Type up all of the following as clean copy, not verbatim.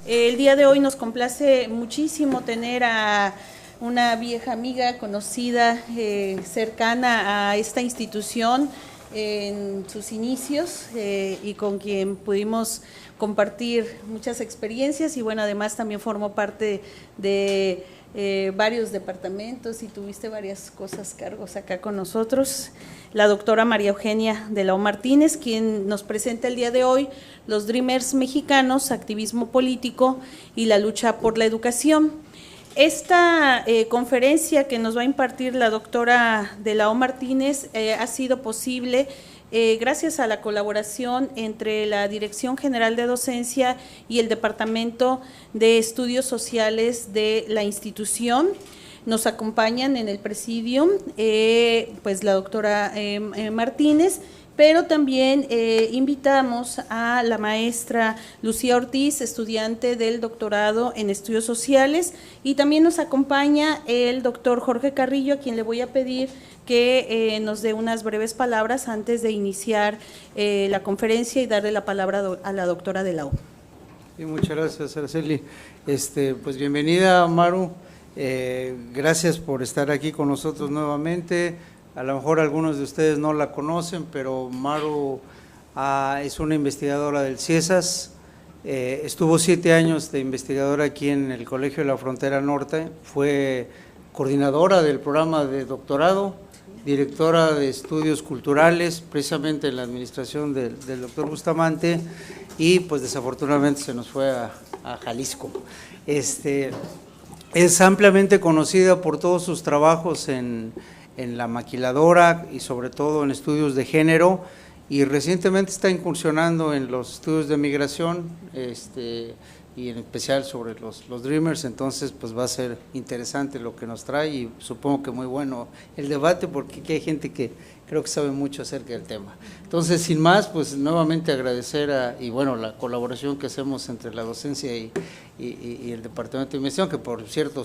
El día de hoy nos complace muchísimo tener a una vieja amiga conocida, cercana a esta institución en sus inicios y con quien pudimos compartir muchas experiencias y bueno, además también formó parte de varios departamentos y tuviste varias cosas, cargos acá con nosotros, la doctora María Eugenia de la O Martínez, quien nos presenta el día de hoy los Dreamers mexicanos, activismo político y la lucha por la educación. Esta conferencia que nos va a impartir la doctora de la O Martínez ha sido posible gracias a la colaboración entre la Dirección General de Docencia y el Departamento de Estudios Sociales de la institución. Nos acompañan en el presidium pues la doctora Martínez, pero también invitamos a la maestra Lucía Ortiz, estudiante del doctorado en Estudios Sociales, y también nos acompaña el doctor Jorge Carrillo, a quien le voy a pedir que nos dé unas breves palabras antes de iniciar la conferencia y darle la palabra a la doctora de la U. Sí, muchas gracias, Araceli. Pues bienvenida, Maru. Gracias por estar aquí con nosotros nuevamente. A lo mejor algunos de ustedes no la conocen, pero Maru es una investigadora del CIESAS, estuvo 7 años de investigadora aquí en el Colegio de la Frontera Norte, fue coordinadora del programa de doctorado, directora de estudios culturales, precisamente en la administración del doctor Bustamante, y pues desafortunadamente se nos fue a Jalisco. Es ampliamente conocida por todos sus trabajos en la maquiladora y sobre todo en estudios de género, y recientemente está incursionando en los estudios de migración y en especial sobre los Dreamers. Entonces pues va a ser interesante lo que nos trae y supongo que muy bueno el debate, porque aquí hay gente que creo que sabe mucho acerca del tema. Entonces, sin más, pues nuevamente agradecer y bueno, la colaboración que hacemos entre la docencia y el Departamento de Investigación, que por cierto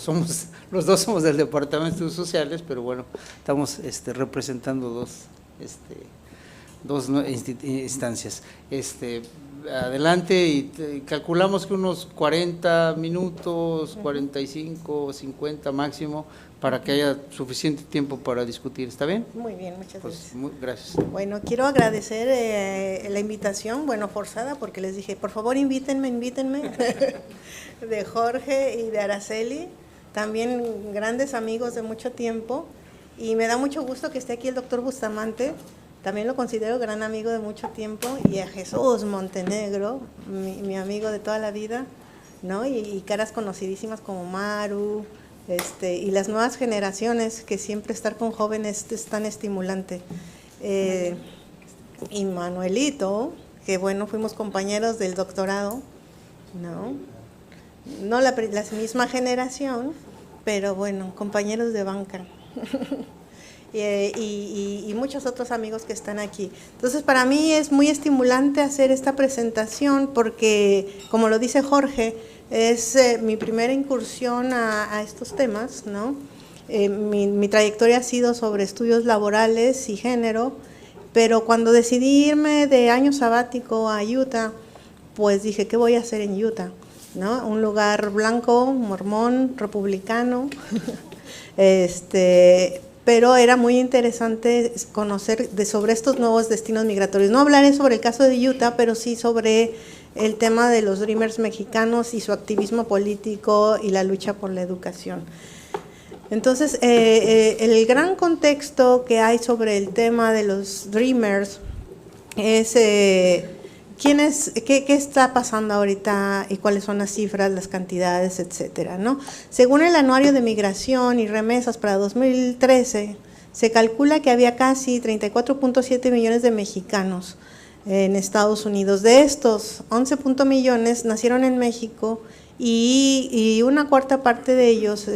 los dos somos del Departamento de Estudios Sociales, pero bueno, estamos representando dos instancias. Adelante, y calculamos que unos 40 minutos, 45, 50 máximo, para que haya suficiente tiempo para discutir. ¿Está bien? Muy bien, muchas gracias. Gracias. Bueno, quiero agradecer la invitación, bueno, forzada, porque les dije, por favor invítenme, de Jorge y de Araceli, también grandes amigos de mucho tiempo, y me da mucho gusto que esté aquí el doctor Bustamante, también lo considero gran amigo de mucho tiempo, y a Jesús Montenegro, mi amigo de toda la vida, ¿no? Y caras conocidísimas como Maru, y las nuevas generaciones, que siempre estar con jóvenes es tan estimulante. Y Manuelito, que bueno, fuimos compañeros del doctorado, no la misma generación, pero bueno, compañeros de banca. Y muchos otros amigos que están aquí. Entonces, para mí es muy estimulante hacer esta presentación porque, como lo dice Jorge, es mi primera incursión a estos temas, ¿no? Mi trayectoria ha sido sobre estudios laborales y género, pero cuando decidí irme de año sabático a Utah, pues dije, ¿qué voy a hacer en Utah? ¿No? Un lugar blanco, mormón, republicano, pero era muy interesante conocer sobre estos nuevos destinos migratorios. No hablaré sobre el caso de Utah, pero sí sobre el tema de los Dreamers mexicanos y su activismo político y la lucha por la educación. Entonces, el gran contexto que hay sobre el tema de los Dreamers es qué está pasando ahorita y cuáles son las cifras, las cantidades, etcétera, ¿no? Según el Anuario de Migración y Remesas para 2013, se calcula que había casi 34.7 millones de mexicanos en Estados Unidos. De estos, 11 millones nacieron en México y una cuarta parte de ellos,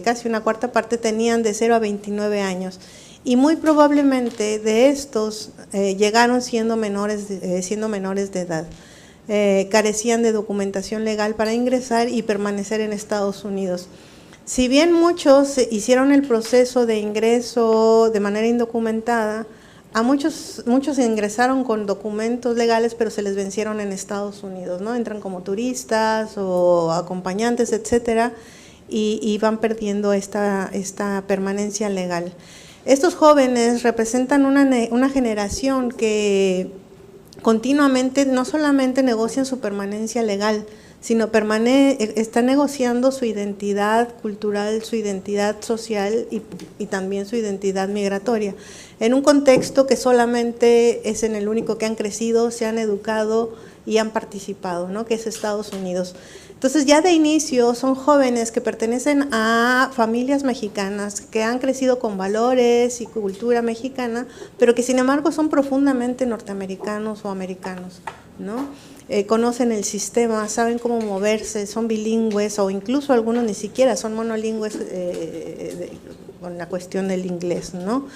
casi una cuarta parte, tenían de 0 a 29 años. Y muy probablemente de estos llegaron siendo menores de edad. Carecían de documentación legal para ingresar y permanecer en Estados Unidos. Si bien muchos hicieron el proceso de ingreso de manera indocumentada, A muchos ingresaron con documentos legales, pero se les vencieron en Estados Unidos, ¿no? Entran como turistas o acompañantes, etcétera, y van perdiendo esta permanencia legal. Estos jóvenes representan una generación que continuamente no solamente negocian su permanencia legal, sino está negociando su identidad cultural, su identidad social y también su identidad migratoria, en un contexto que solamente es en el único que han crecido, se han educado y han participado, ¿no? Que es Estados Unidos. Entonces ya de inicio son jóvenes que pertenecen a familias mexicanas, que han crecido con valores y cultura mexicana, pero que sin embargo son profundamente norteamericanos o americanos, ¿no? Conocen el sistema, saben cómo moverse, son bilingües o incluso algunos ni siquiera son monolingües con la cuestión del inglés, ¿no?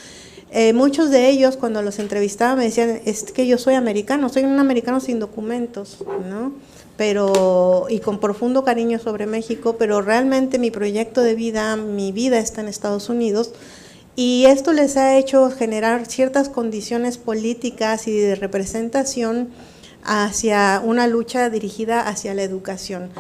Muchos de ellos cuando los entrevistaba me decían, es que yo soy americano, soy un americano sin documentos, ¿no? Y con profundo cariño sobre México, pero realmente mi proyecto de vida, mi vida está en Estados Unidos, y esto les ha hecho generar ciertas condiciones políticas y de representación hacia una lucha dirigida hacia la educación.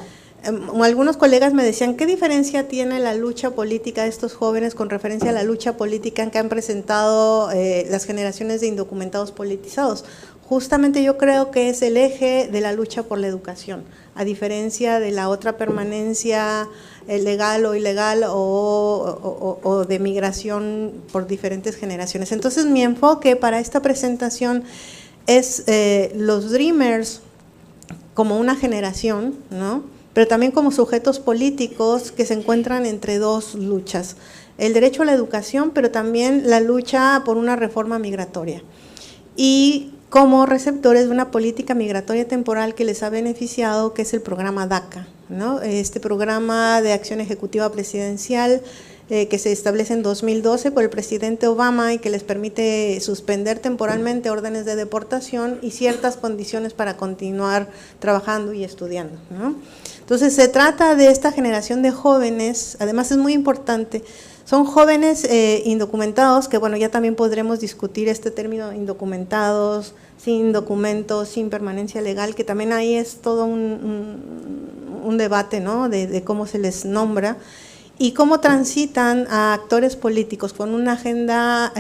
Algunos colegas me decían, ¿qué diferencia tiene la lucha política de estos jóvenes con referencia a la lucha política que han presentado las generaciones de indocumentados politizados? Justamente yo creo que es el eje de la lucha por la educación, a diferencia de la otra permanencia legal o ilegal o de migración por diferentes generaciones. Entonces mi enfoque para esta presentación es los Dreamers como una generación, ¿no? Pero también como sujetos políticos que se encuentran entre dos luchas, el derecho a la educación, pero también la lucha por una reforma migratoria. Y como receptores de una política migratoria temporal que les ha beneficiado, que es el programa DACA, ¿no? Este programa de acción ejecutiva presidencial que se establece en 2012 por el presidente Obama y que les permite suspender temporalmente órdenes de deportación y ciertas condiciones para continuar trabajando y estudiando, ¿no? Entonces se trata de esta generación de jóvenes, además es muy importante, son jóvenes indocumentados, que bueno, ya también podremos discutir este término indocumentados, sin documentos, sin permanencia legal, que también ahí es todo un debate, ¿no? De cómo se les nombra y cómo transitan a actores políticos con una agenda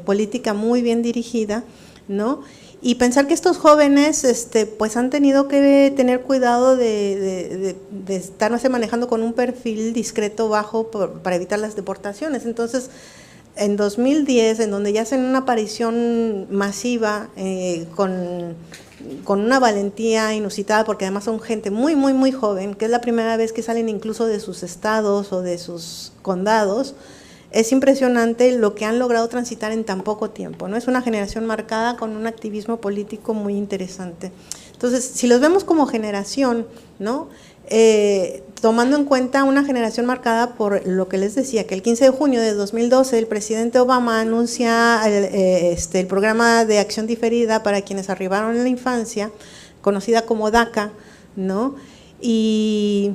política muy bien dirigida, ¿no? Y pensar que estos jóvenes pues han tenido que tener cuidado de estarse manejando con un perfil discreto bajo para evitar las deportaciones. Entonces, en 2010, en donde ya hacen una aparición masiva con una valentía inusitada, porque además son gente muy, muy, muy joven, que es la primera vez que salen incluso de sus estados o de sus condados. Es impresionante lo que han logrado transitar en tan poco tiempo, ¿no? Es una generación marcada con un activismo político muy interesante. Entonces, si los vemos como generación, ¿no? Tomando en cuenta una generación marcada por lo que les decía, que el 15 de junio de 2012 el presidente Obama anuncia el programa de acción diferida para quienes arribaron en la infancia, conocida como DACA, ¿no? Y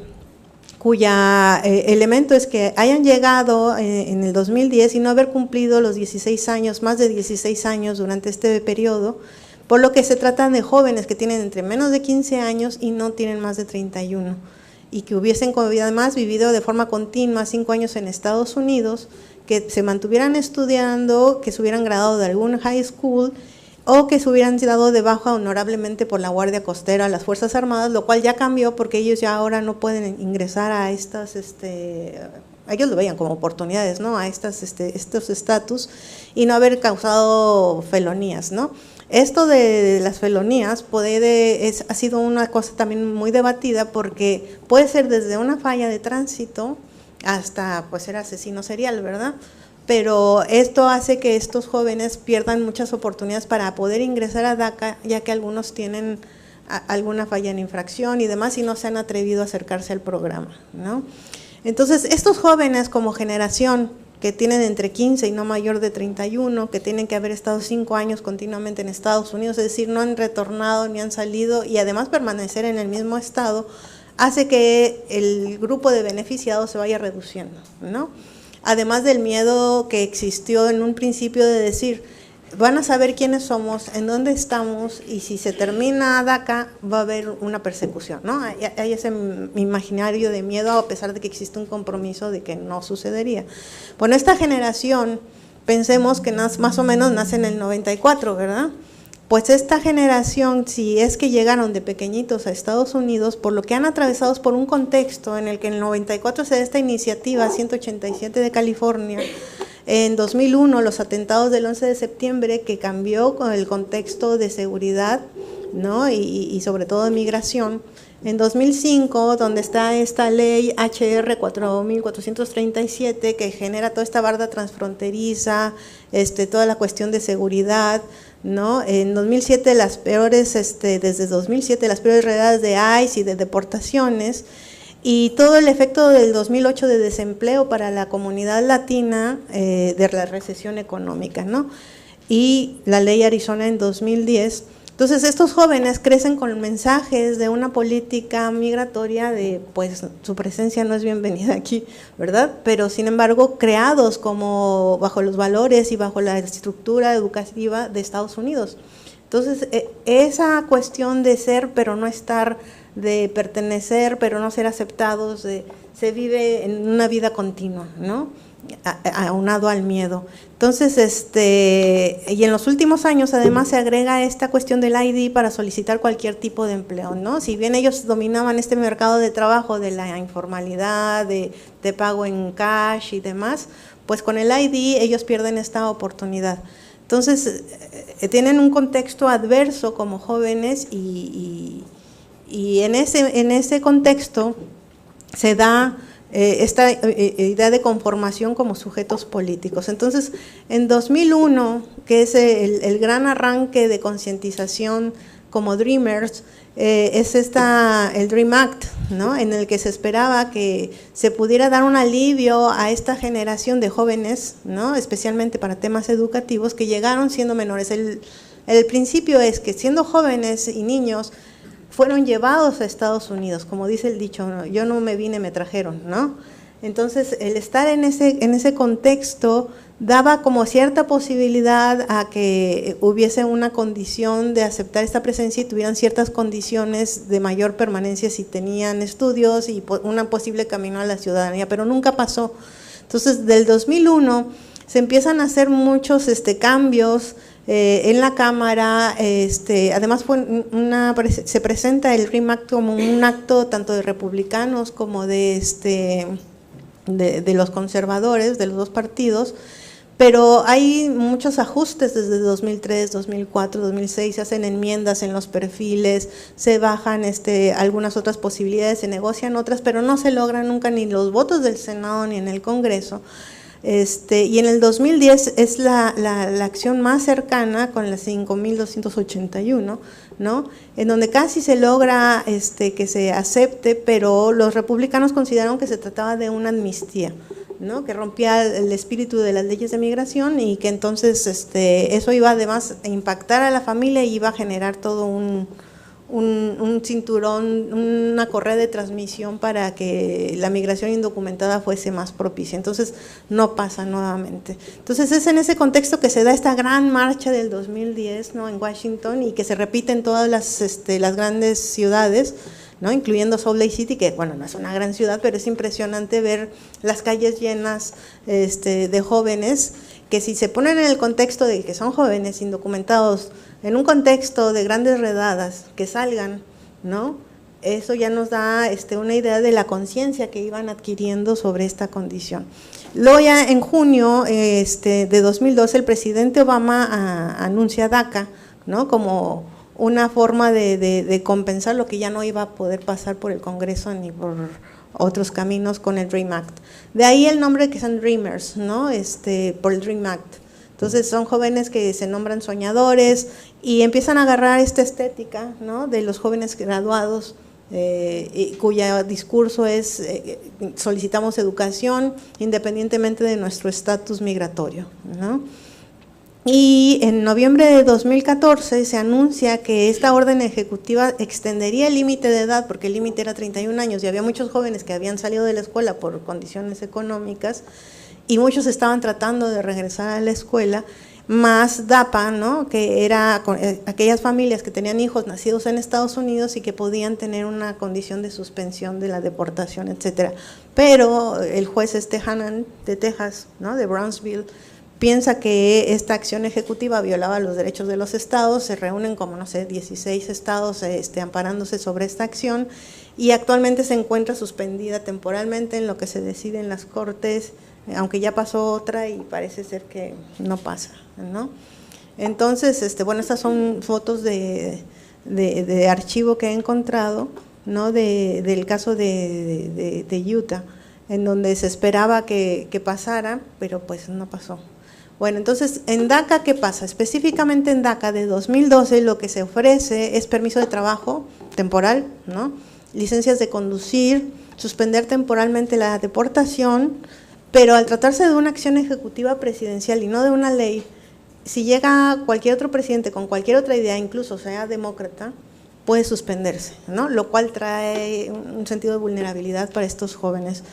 cuya elemento es que hayan llegado en el 2010 y no haber cumplido los 16 años, más de 16 años durante este periodo, por lo que se trata de jóvenes que tienen entre menos de 15 años y no tienen más de 31, y que hubiesen además vivido de forma continua 5 años en Estados Unidos, que se mantuvieran estudiando, que se hubieran graduado de algún high school o que se hubieran dado de baja honorablemente por la Guardia Costera, las Fuerzas Armadas, lo cual ya cambió porque ellos ya ahora no pueden ingresar a estas, ellos lo veían como oportunidades, ¿no? A estos estatus y no haber causado felonías, ¿no? Esto de las felonías ha sido una cosa también muy debatida porque puede ser desde una falla de tránsito hasta pues ser asesino serial, ¿verdad? Pero esto hace que estos jóvenes pierdan muchas oportunidades para poder ingresar a DACA, ya que algunos tienen alguna falla en infracción y demás y no se han atrevido a acercarse al programa, ¿no? Entonces, estos jóvenes como generación que tienen entre 15 y no mayor de 31, que tienen que haber estado 5 años continuamente en Estados Unidos, es decir, no han retornado ni han salido y además permanecer en el mismo estado, hace que el grupo de beneficiados se vaya reduciendo, ¿no? Además del miedo que existió en un principio de decir, van a saber quiénes somos, en dónde estamos, y si se termina DACA va a haber una persecución, ¿no? Hay ese imaginario de miedo, a pesar de que existe un compromiso de que no sucedería. Bueno, esta generación, pensemos que más o menos nace en el 94, ¿verdad? Pues esta generación, si es que llegaron de pequeñitos a Estados Unidos, por lo que han atravesado por un contexto en el que en el 94 se da esta iniciativa 187 de California, en 2001 los atentados del 11 de septiembre, que cambió con el contexto de seguridad, ¿no? y sobre todo de migración. En 2005, donde está esta ley HR 4437, que genera toda esta barda transfronteriza, toda la cuestión de seguridad, ¿no? En 2007 las peores, desde 2007 las peores redadas de ICE y de deportaciones, y todo el efecto del 2008 de desempleo para la comunidad latina, de la recesión económica, ¿no? Y la ley Arizona en 2010. Entonces estos jóvenes crecen con mensajes de una política migratoria de, pues, su presencia no es bienvenida aquí, ¿verdad? Pero sin embargo creados como bajo los valores y bajo la estructura educativa de Estados Unidos. Entonces esa cuestión de ser pero no estar, de pertenecer pero no ser aceptados, se vive en una vida continua, ¿no? Aunado al miedo. Entonces, y en los últimos años además se agrega esta cuestión del ID para solicitar cualquier tipo de empleo, ¿no? Si bien ellos dominaban este mercado de trabajo de la informalidad, de pago en cash y demás, pues con el ID ellos pierden esta oportunidad. Entonces, tienen un contexto adverso como jóvenes, y en ese contexto se da esta idea de conformación como sujetos políticos. Entonces, en 2001, que es el gran arranque de concientización como Dreamers, es el Dream Act, ¿no? En el que se esperaba que se pudiera dar un alivio a esta generación de jóvenes, ¿no? Especialmente para temas educativos, que llegaron siendo menores. El principio es que siendo jóvenes y niños, fueron llevados a Estados Unidos, como dice el dicho, ¿no? Yo no me vine, me trajeron, ¿no? Entonces, el estar en ese contexto daba como cierta posibilidad a que hubiese una condición de aceptar esta presencia y tuvieran ciertas condiciones de mayor permanencia si tenían estudios y un posible camino a la ciudadanía, pero nunca pasó. Entonces, del 2001 se empiezan a hacer muchos cambios en la Cámara. Además se presenta el Dream Act como un acto tanto de republicanos como de los conservadores, de los dos partidos, pero hay muchos ajustes desde 2003, 2004, 2006, se hacen enmiendas en los perfiles, se bajan algunas otras posibilidades, se negocian otras, pero no se logran nunca ni los votos del Senado ni en el Congreso. Y en el 2010 es la acción más cercana, con la 5.281, ¿no? En donde casi se logra que se acepte, pero los republicanos consideraron que se trataba de una amnistía, ¿no? Que rompía el espíritu de las leyes de migración, y que entonces eso iba además a impactar a la familia y iba a generar todo un cinturón, una correa de transmisión para que la migración indocumentada fuese más propicia. Entonces no pasa nuevamente. Entonces es en ese contexto que se da esta gran marcha del 2010, ¿no? En Washington, y que se repite en todas las grandes ciudades, ¿no? Incluyendo Salt Lake City, que bueno, no es una gran ciudad, pero es impresionante ver las calles llenas de jóvenes, que si se ponen en el contexto de que son jóvenes indocumentados, en un contexto de grandes redadas, que salgan, ¿no? Eso ya nos da una idea de la conciencia que iban adquiriendo sobre esta condición. Luego ya en junio de 2012 el presidente Obama anuncia DACA, ¿no? Como una forma de compensar lo que ya no iba a poder pasar por el Congreso ni por otros caminos con el Dream Act. De ahí el nombre, que son Dreamers, ¿no? Por el Dream Act. Entonces son jóvenes que se nombran soñadores y empiezan a agarrar esta estética, ¿no? De los jóvenes graduados, cuyo discurso es solicitamos educación independientemente de nuestro estatus migratorio, ¿no? Y en noviembre de 2014 se anuncia que esta orden ejecutiva extendería el límite de edad, porque el límite era 31 años y había muchos jóvenes que habían salido de la escuela por condiciones económicas y muchos estaban tratando de regresar a la escuela, más DAPA, ¿no? Que era aquellas familias que tenían hijos nacidos en Estados Unidos y que podían tener una condición de suspensión de la deportación, etcétera. Pero el juez Hannan de Texas, ¿no? De Brownsville, piensa que esta acción ejecutiva violaba los derechos de los estados. Se reúnen como, no sé, 16 estados amparándose sobre esta acción, y actualmente se encuentra suspendida temporalmente en lo que se decide en las cortes, aunque ya pasó otra y parece ser que no pasa, ¿no? Entonces, bueno, estas son fotos de archivo que he encontrado, ¿no? Del caso de Utah, en donde se esperaba que pasara, pero pues no pasó. Bueno, entonces, en DACA, ¿qué pasa? Específicamente en DACA de 2012 lo que se ofrece es permiso de trabajo temporal, ¿no? Licencias de conducir, suspender temporalmente la deportación, pero al tratarse de una acción ejecutiva presidencial y no de una ley, si llega cualquier otro presidente con cualquier otra idea, incluso sea demócrata, puede suspenderse, ¿no? Lo cual trae un sentido de vulnerabilidad para estos jóvenes.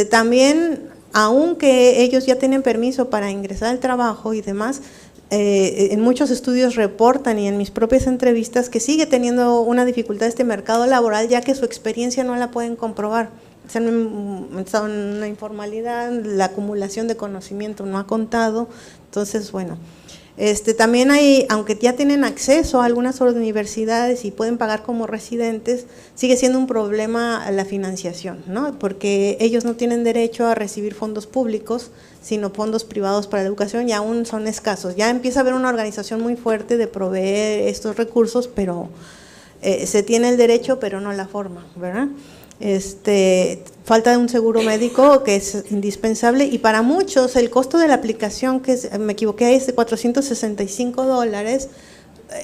También, aunque ellos ya tienen permiso para ingresar al trabajo y demás, en muchos estudios reportan, y en mis propias entrevistas, que sigue teniendo una dificultad este mercado laboral, ya que su experiencia no la pueden comprobar. Están en una informalidad, la acumulación de conocimiento no ha contado. Entonces, bueno, también hay, aunque ya tienen acceso a algunas universidades y pueden pagar como residentes, sigue siendo un problema la financiación, ¿no? Porque ellos no tienen derecho a recibir fondos públicos, sino fondos privados para la educación, y aún son escasos. Ya empieza a haber una organización muy fuerte de proveer estos recursos, pero se tiene el derecho, pero no la forma, ¿verdad? Falta de un seguro médico que es indispensable, y para muchos el costo de la aplicación, que me equivoqué, es de $465.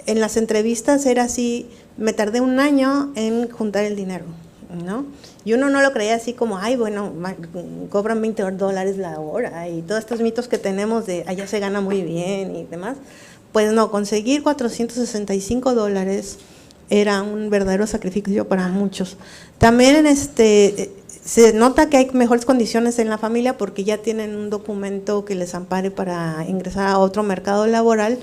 En las entrevistas era así, me tardé un año en juntar el dinero, ¿no? Y uno no lo creía así como, ay, bueno, cobran $20 la hora, y todos estos mitos que tenemos de allá se gana muy bien y demás. Pues no, conseguir $465 era un verdadero sacrificio para muchos. También se nota que hay mejores condiciones en la familia porque ya tienen un documento que les ampare para ingresar a otro mercado laboral,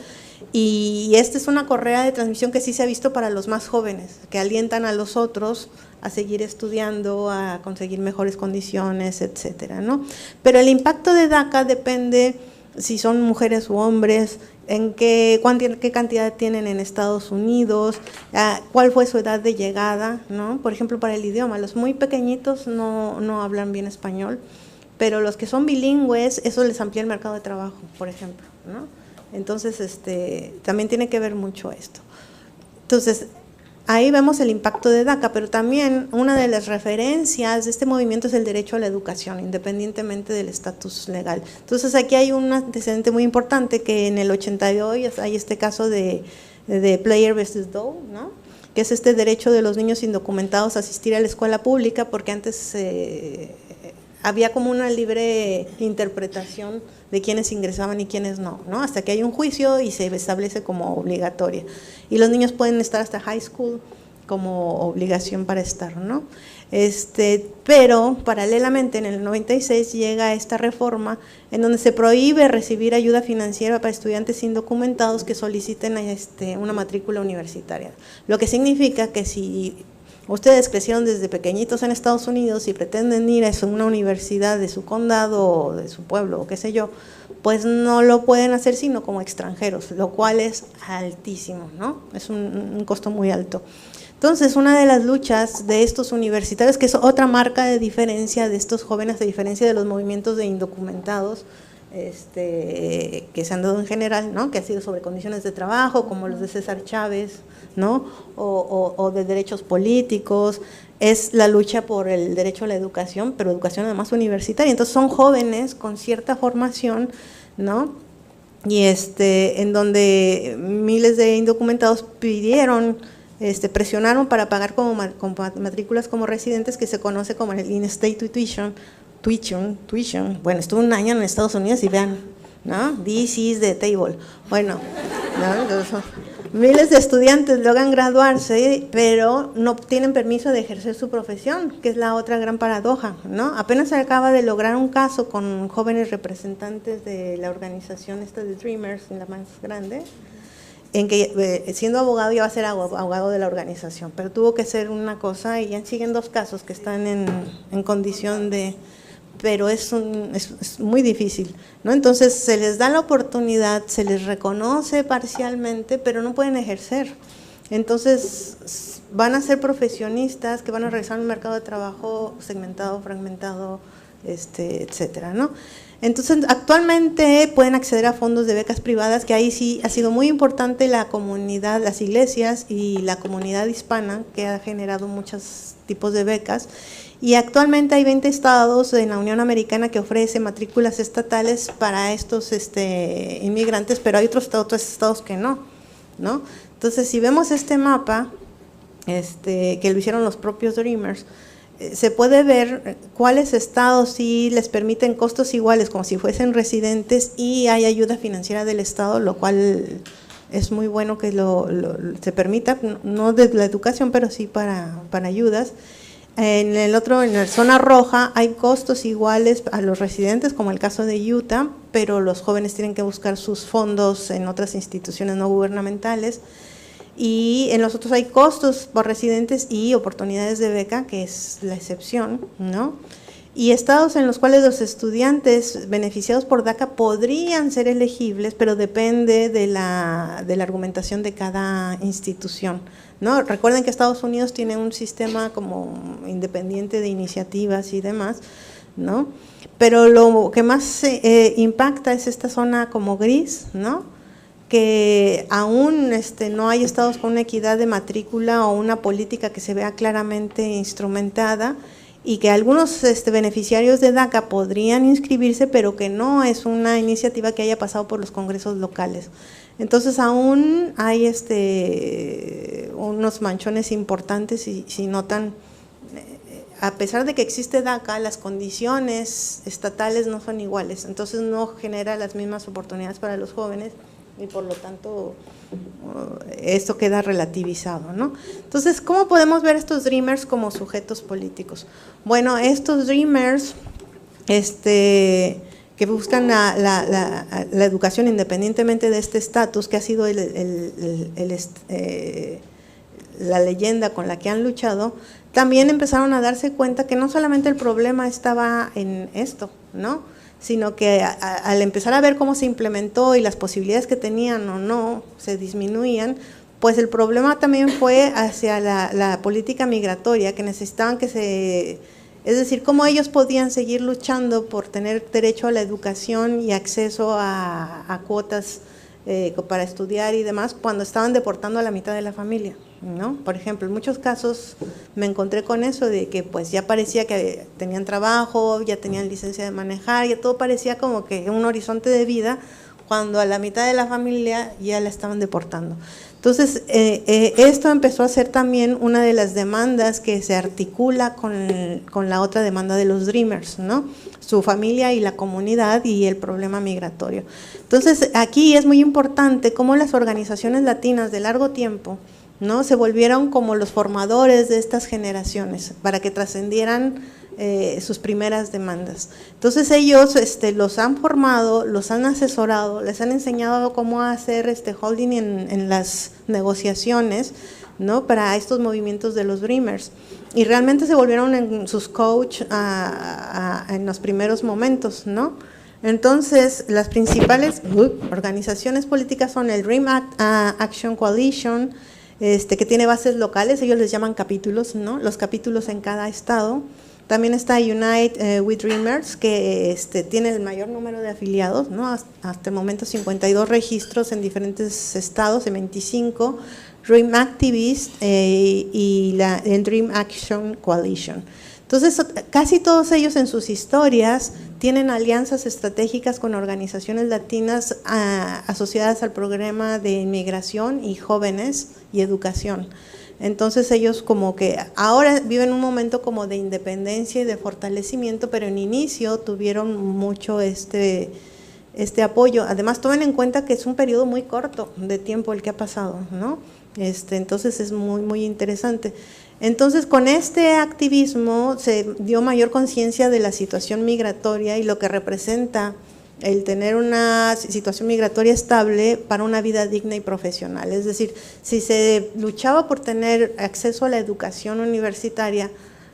y esta es una correa de transmisión que sí se ha visto para los más jóvenes, que alientan a los otros a seguir estudiando, a conseguir mejores condiciones, etcétera, ¿no? Pero el impacto de DACA depende si son mujeres u hombres, en qué cantidad tienen en Estados Unidos, cuál fue su edad de llegada, ¿no? Por ejemplo, para el idioma, los muy pequeñitos no hablan bien español, pero los que son bilingües, eso les amplía el mercado de trabajo, por ejemplo, ¿no? Entonces, también tiene que ver mucho esto. Entonces, ahí vemos el impacto de DACA, pero también una de las referencias de este movimiento es el derecho a la educación, independientemente del estatus legal. Entonces, aquí hay un antecedente muy importante, que en el 82 hay este caso de Player versus Doe, ¿no? Que es este derecho de los niños indocumentados a asistir a la escuela pública, porque antes había como una libre interpretación de quiénes ingresaban y quiénes no, hasta que hay un juicio y se establece como obligatoria. Y los niños pueden estar hasta high school como obligación para estar, ¿no? Pero paralelamente en el 96 llega esta reforma en donde se prohíbe recibir ayuda financiera para estudiantes indocumentados que soliciten una matrícula universitaria. Lo que significa que si ustedes crecieron desde pequeñitos en Estados Unidos y pretenden ir a una universidad de su condado o de su pueblo o qué sé yo, pues no lo pueden hacer sino como extranjeros, lo cual es altísimo, ¿no? Es un costo muy alto. Entonces, una de las luchas de estos universitarios, que es otra marca de diferencia de estos jóvenes, de diferencia de los movimientos de indocumentados, que se han dado en general, ¿no? Que ha sido sobre condiciones de trabajo, como los de César Chávez, ¿no? O de derechos políticos, es la lucha por el derecho a la educación, pero educación además universitaria. Entonces son jóvenes con cierta formación, ¿no? Y en donde miles de indocumentados pidieron, presionaron para pagar como matrículas como residentes, que se conoce como el in-state tuition. Bueno, estuve un año en Estados Unidos y vean, ¿no? This is the table. Bueno, ¿no? Entonces, Miles de estudiantes logran graduarse, pero no tienen permiso de ejercer su profesión, que es la otra gran paradoja, ¿no? Apenas se acaba de lograr un caso con jóvenes representantes de la organización esta de Dreamers, la más grande, en que siendo abogado ya va a ser abogado de la organización, pero tuvo que ser una cosa y ya siguen 2 casos que están en condición de... pero es muy difícil, ¿no? Entonces se les da la oportunidad, se les reconoce parcialmente, pero no pueden ejercer. Entonces van a ser profesionistas que van a regresar al mercado de trabajo segmentado, fragmentado, etcétera, ¿no? Entonces actualmente pueden acceder a fondos de becas privadas, que ahí sí ha sido muy importante la comunidad, las iglesias y la comunidad hispana, que ha generado muchos tipos de becas. Y actualmente hay 20 estados en la Unión Americana que ofrece matrículas estatales para estos inmigrantes, pero hay otros estados que no, ¿no? Entonces, si vemos este mapa, que lo hicieron los propios Dreamers, se puede ver cuáles estados sí les permiten costos iguales, como si fuesen residentes, y hay ayuda financiera del estado, lo cual es muy bueno que se permita, no de la educación, pero sí para ayudas. En la zona roja hay costos iguales a los residentes, como el caso de Utah, pero los jóvenes tienen que buscar sus fondos en otras instituciones no gubernamentales. Y en los otros hay costos por residentes y oportunidades de beca, que es la excepción, ¿no? Y estados en los cuales los estudiantes beneficiados por DACA podrían ser elegibles, pero depende de la argumentación de cada institución, ¿no? Recuerden que Estados Unidos tiene un sistema como independiente de iniciativas y demás, ¿no? Pero lo que más impacta es esta zona como gris, ¿no? Que aún no hay estados con una equidad de matrícula o una política que se vea claramente instrumentada, y que algunos beneficiarios de DACA podrían inscribirse, pero que no es una iniciativa que haya pasado por los congresos locales. Entonces aún hay unos manchones importantes, y si notan, a pesar de que existe DACA, las condiciones estatales no son iguales, entonces no genera las mismas oportunidades para los jóvenes, y por lo tanto esto queda relativizado, ¿no? Entonces, ¿cómo podemos ver estos Dreamers como sujetos políticos? Bueno, estos Dreamers que buscan la educación independientemente de este estatus, que ha sido la leyenda con la que han luchado, también empezaron a darse cuenta que no solamente el problema estaba en esto, ¿no?, sino que al empezar a ver cómo se implementó y las posibilidades que tenían o no se disminuían, pues el problema también fue hacia la política migratoria, que necesitaban es decir, cómo ellos podían seguir luchando por tener derecho a la educación y acceso a cuotas para estudiar y demás, cuando estaban deportando a la mitad de la familia, ¿no? Por ejemplo, en muchos casos me encontré con eso de que pues ya parecía que tenían trabajo, ya tenían licencia de manejar, ya todo parecía como que un horizonte de vida, cuando a la mitad de la familia ya la estaban deportando. Entonces, esto empezó a ser también una de las demandas que se articula con la otra demanda de los Dreamers, ¿no? Su familia y la comunidad y el problema migratorio. Entonces, aquí es muy importante cómo las organizaciones latinas de largo tiempo, ¿no?, se volvieron como los formadores de estas generaciones para que trascendieran sus primeras demandas. Entonces ellos los han formado, los han asesorado, les han enseñado cómo hacer holding en las negociaciones, ¿no?, para estos movimientos de los Dreamers, y realmente se volvieron en sus coach en los primeros momentos, ¿no? Entonces las principales organizaciones políticas son el Dream Action Coalition, que tiene bases locales, ellos les llaman capítulos, ¿no?, los capítulos en cada estado. También está Unite with Dreamers, que tiene el mayor número de afiliados, ¿no?, hasta el momento 52 registros en diferentes estados, en 25, Dream Activist y el Dream Action Coalition. Entonces, casi todos ellos en sus historias tienen alianzas estratégicas con organizaciones latinas asociadas al programa de inmigración y jóvenes y educación. Entonces ellos como que ahora viven un momento como de independencia y de fortalecimiento, pero en inicio tuvieron mucho este apoyo. Además, tomen en cuenta que es un periodo muy corto de tiempo el que ha pasado, ¿no? Entonces es muy, muy interesante. Entonces, con este activismo se dio mayor conciencia de la situación migratoria y lo que representa el tener una situación migratoria estable para una vida digna y profesional. Es decir, si se luchaba por tener acceso a la educación universitaria,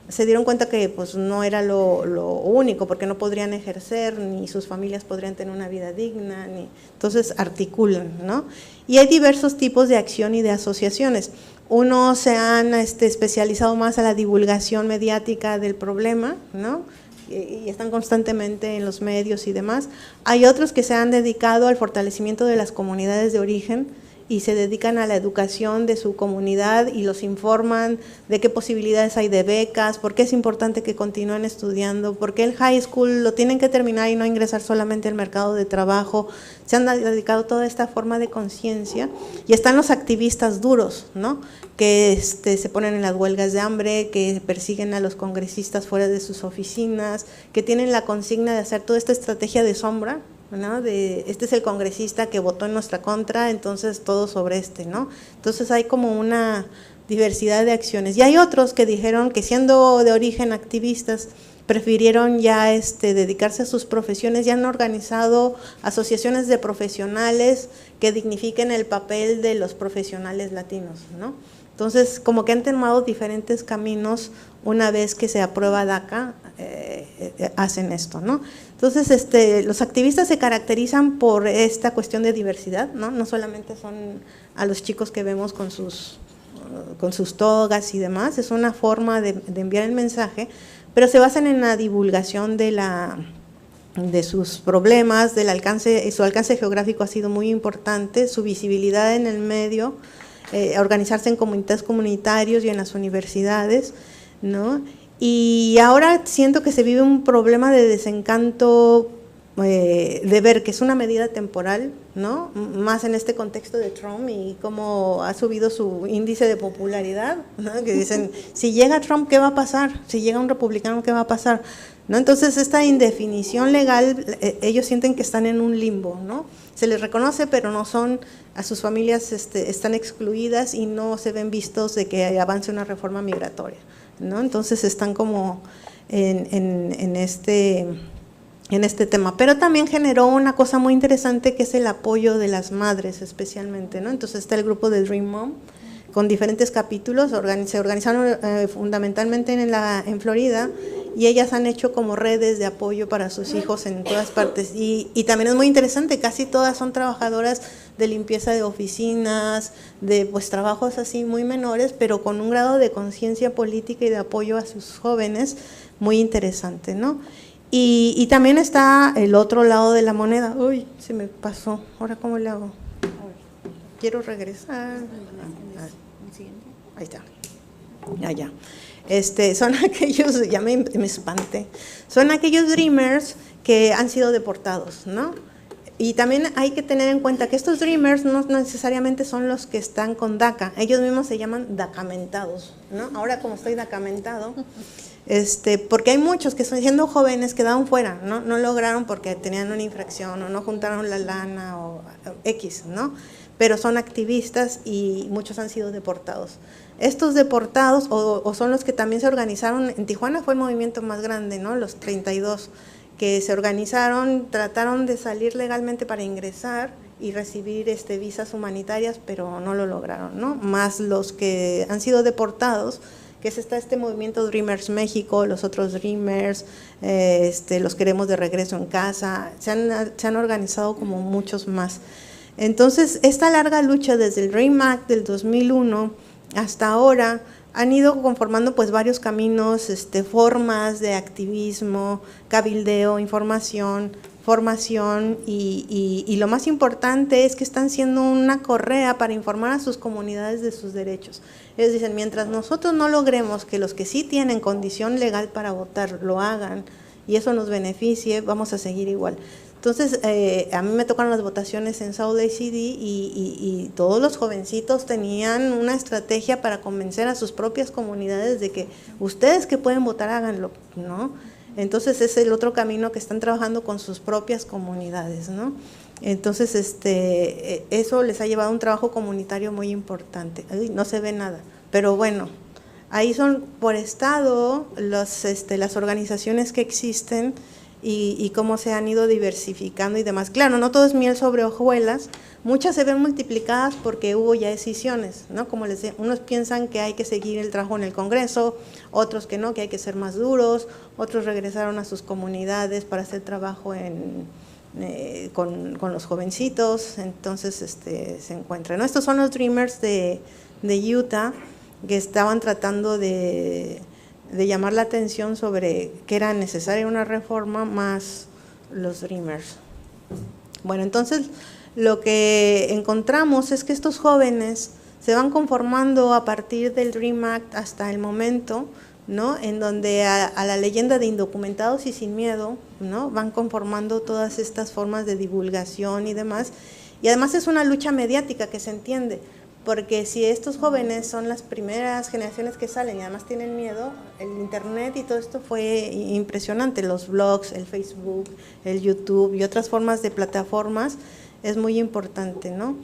se dieron cuenta que pues no era lo único, porque no podrían ejercer, ni sus familias podrían tener una vida digna, entonces articulan, ¿no? Y hay diversos tipos de acción y de asociaciones. Unos se han especializado más a la divulgación mediática del problema, ¿no? Y están constantemente en los medios y demás. Hay otros que se han dedicado al fortalecimiento de las comunidades de origen y se dedican a la educación de su comunidad y los informan de qué posibilidades hay de becas, por qué es importante que continúen estudiando, por qué el high school lo tienen que terminar y no ingresar solamente al mercado de trabajo. Se han dedicado toda esta forma de conciencia y están los activistas duros, ¿no? Que se ponen en las huelgas de hambre, que persiguen a los congresistas fuera de sus oficinas, que tienen la consigna de hacer toda esta estrategia de sombra, ¿no? De este es el congresista que votó en nuestra contra, entonces todo sobre ¿no? Entonces hay como una diversidad de acciones. Y hay otros que dijeron que siendo de origen activistas, prefirieron ya dedicarse a sus profesiones y han organizado asociaciones de profesionales que dignifiquen el papel de los profesionales latinos, ¿no? Entonces, como que han tomado diferentes caminos una vez que se aprueba DACA, hacen esto, ¿no? Entonces, los activistas se caracterizan por esta cuestión de diversidad, ¿no? No solamente son a los chicos que vemos con sus togas y demás, es una forma de enviar el mensaje, pero se basan en la divulgación de sus problemas, del alcance, su alcance geográfico ha sido muy importante, su visibilidad en el medio, organizarse en comités comunitarios y en las universidades, ¿no? Y ahora siento que se vive un problema de desencanto de ver que es una medida temporal, ¿no? Más en este contexto de Trump y cómo ha subido su índice de popularidad, ¿no? Que dicen, si llega Trump, ¿qué va a pasar? Si llega un republicano, ¿qué va a pasar? ¿No? Entonces, esta indefinición legal, ellos sienten que están en un limbo, ¿no? Se les reconoce, pero no son, a sus familias están excluidas y no se ven vistos de que avance una reforma migratoria, ¿no? Entonces, están como en este tema, pero también generó una cosa muy interesante que es el apoyo de las madres especialmente, ¿no? Entonces está el grupo de Dream Mom con diferentes capítulos, se organizaron fundamentalmente en Florida y ellas han hecho como redes de apoyo para sus hijos en todas partes y también es muy interesante, casi todas son trabajadoras de limpieza de oficinas, de pues trabajos así muy menores, pero con un grado de conciencia política y de apoyo a sus jóvenes muy interesante, ¿no? Y también está el otro lado de la moneda. Uy, se me pasó. ¿Ahora cómo le hago? Quiero regresar. Ahí está. Ya. Son aquellos, ya me espanté. Son aquellos dreamers que han sido deportados, ¿no? Y también hay que tener en cuenta que estos dreamers no necesariamente son los que están con DACA. Ellos mismos se llaman dacamentados, ¿no? Ahora como estoy dacamentado, porque hay muchos que siendo jóvenes quedaron fuera, ¿no? No lograron porque tenían una infracción o no juntaron la lana o X, ¿no? Pero son activistas y muchos han sido deportados. Estos deportados o son los que también se organizaron, en Tijuana fue el movimiento más grande, ¿no? Los 32 que se organizaron, trataron de salir legalmente para ingresar y recibir visas humanitarias, pero no lo lograron, ¿no? Más los que han sido deportados, que está este movimiento Dreamers México, los otros Dreamers, los queremos de regreso en casa, se han organizado como muchos más. Entonces, esta larga lucha desde el Dream Act del 2001 hasta ahora han ido conformando pues varios caminos, formas de activismo, cabildeo, información, formación y lo más importante es que están siendo una correa para informar a sus comunidades de sus derechos. Ellos dicen, mientras nosotros no logremos que los que sí tienen condición legal para votar lo hagan y eso nos beneficie, vamos a seguir igual. Entonces, a mí me tocaron las votaciones en Salt Lake City y todos los jovencitos tenían una estrategia para convencer a sus propias comunidades de que ustedes que pueden votar, háganlo, ¿no? Entonces es el otro camino que están trabajando con sus propias comunidades, ¿no? Entonces eso les ha llevado a un trabajo comunitario muy importante. Ay, no se ve nada, pero bueno, ahí son por estado las organizaciones que existen y cómo se han ido diversificando y demás. Claro, no todo es miel sobre hojuelas, muchas se ven multiplicadas porque hubo ya decisiones, ¿no? Como les decía, unos piensan que hay que seguir el trabajo en el Congreso, otros que no, que hay que ser más duros, otros regresaron a sus comunidades para hacer trabajo con los jovencitos, entonces se encuentran, ¿no? Estos son los Dreamers de Utah, que estaban tratando de llamar la atención sobre que era necesaria una reforma más los Dreamers. Bueno, entonces lo que encontramos es que estos jóvenes se van conformando a partir del Dream Act hasta el momento, ¿no? En donde a la leyenda de indocumentados y sin miedo, ¿no? Van conformando todas estas formas de divulgación y demás. Y además es una lucha mediática que se entiende, porque si estos jóvenes son las primeras generaciones que salen y además tienen miedo, el internet y todo esto fue impresionante, los blogs, el Facebook, el YouTube y otras formas de plataformas, es muy importante, ¿no?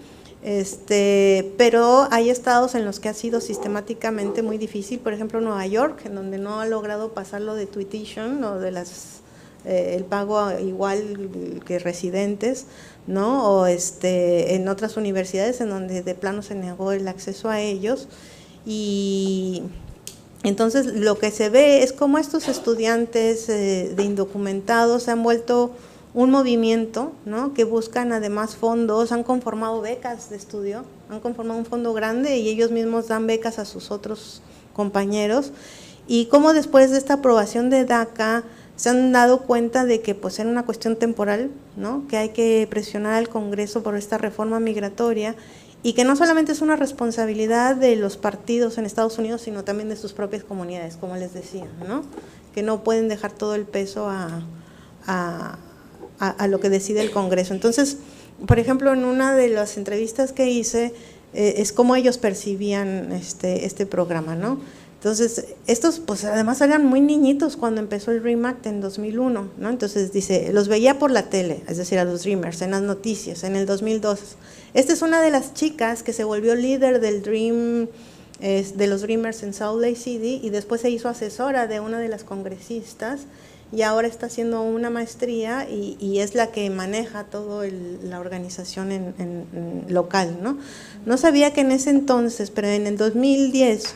Pero hay estados en los que ha sido sistemáticamente muy difícil, por ejemplo Nueva York, en donde no ha logrado pasar lo de tuition o de el pago igual que residentes, ¿no? O en otras universidades en donde de plano se negó el acceso a ellos. Y entonces lo que se ve es cómo estos estudiantes de indocumentados se han vuelto un movimiento, ¿no? Que buscan además fondos, han conformado becas de estudio, han conformado un fondo grande y ellos mismos dan becas a sus otros compañeros. Y cómo después de esta aprobación de DACA se han dado cuenta de que pues era una cuestión temporal, ¿no? Que hay que presionar al Congreso por esta reforma migratoria y que no solamente es una responsabilidad de los partidos en Estados Unidos, sino también de sus propias comunidades, como les decía, ¿no? Que no pueden dejar todo el peso a lo que decide el Congreso. Entonces, por ejemplo, en una de las entrevistas que hice, es cómo ellos percibían este programa, ¿no? Entonces, estos pues además eran muy niñitos cuando empezó el Dream Act en 2001, ¿no? Entonces dice, los veía por la tele, es decir, a los Dreamers, en las noticias, en el 2002. Esta es una de las chicas que se volvió líder del de los Dreamers en Salt Lake City y después se hizo asesora de una de las congresistas y ahora está haciendo una maestría y es la que maneja toda la organización en local, ¿no? No sabía que en ese entonces, pero en el 2010,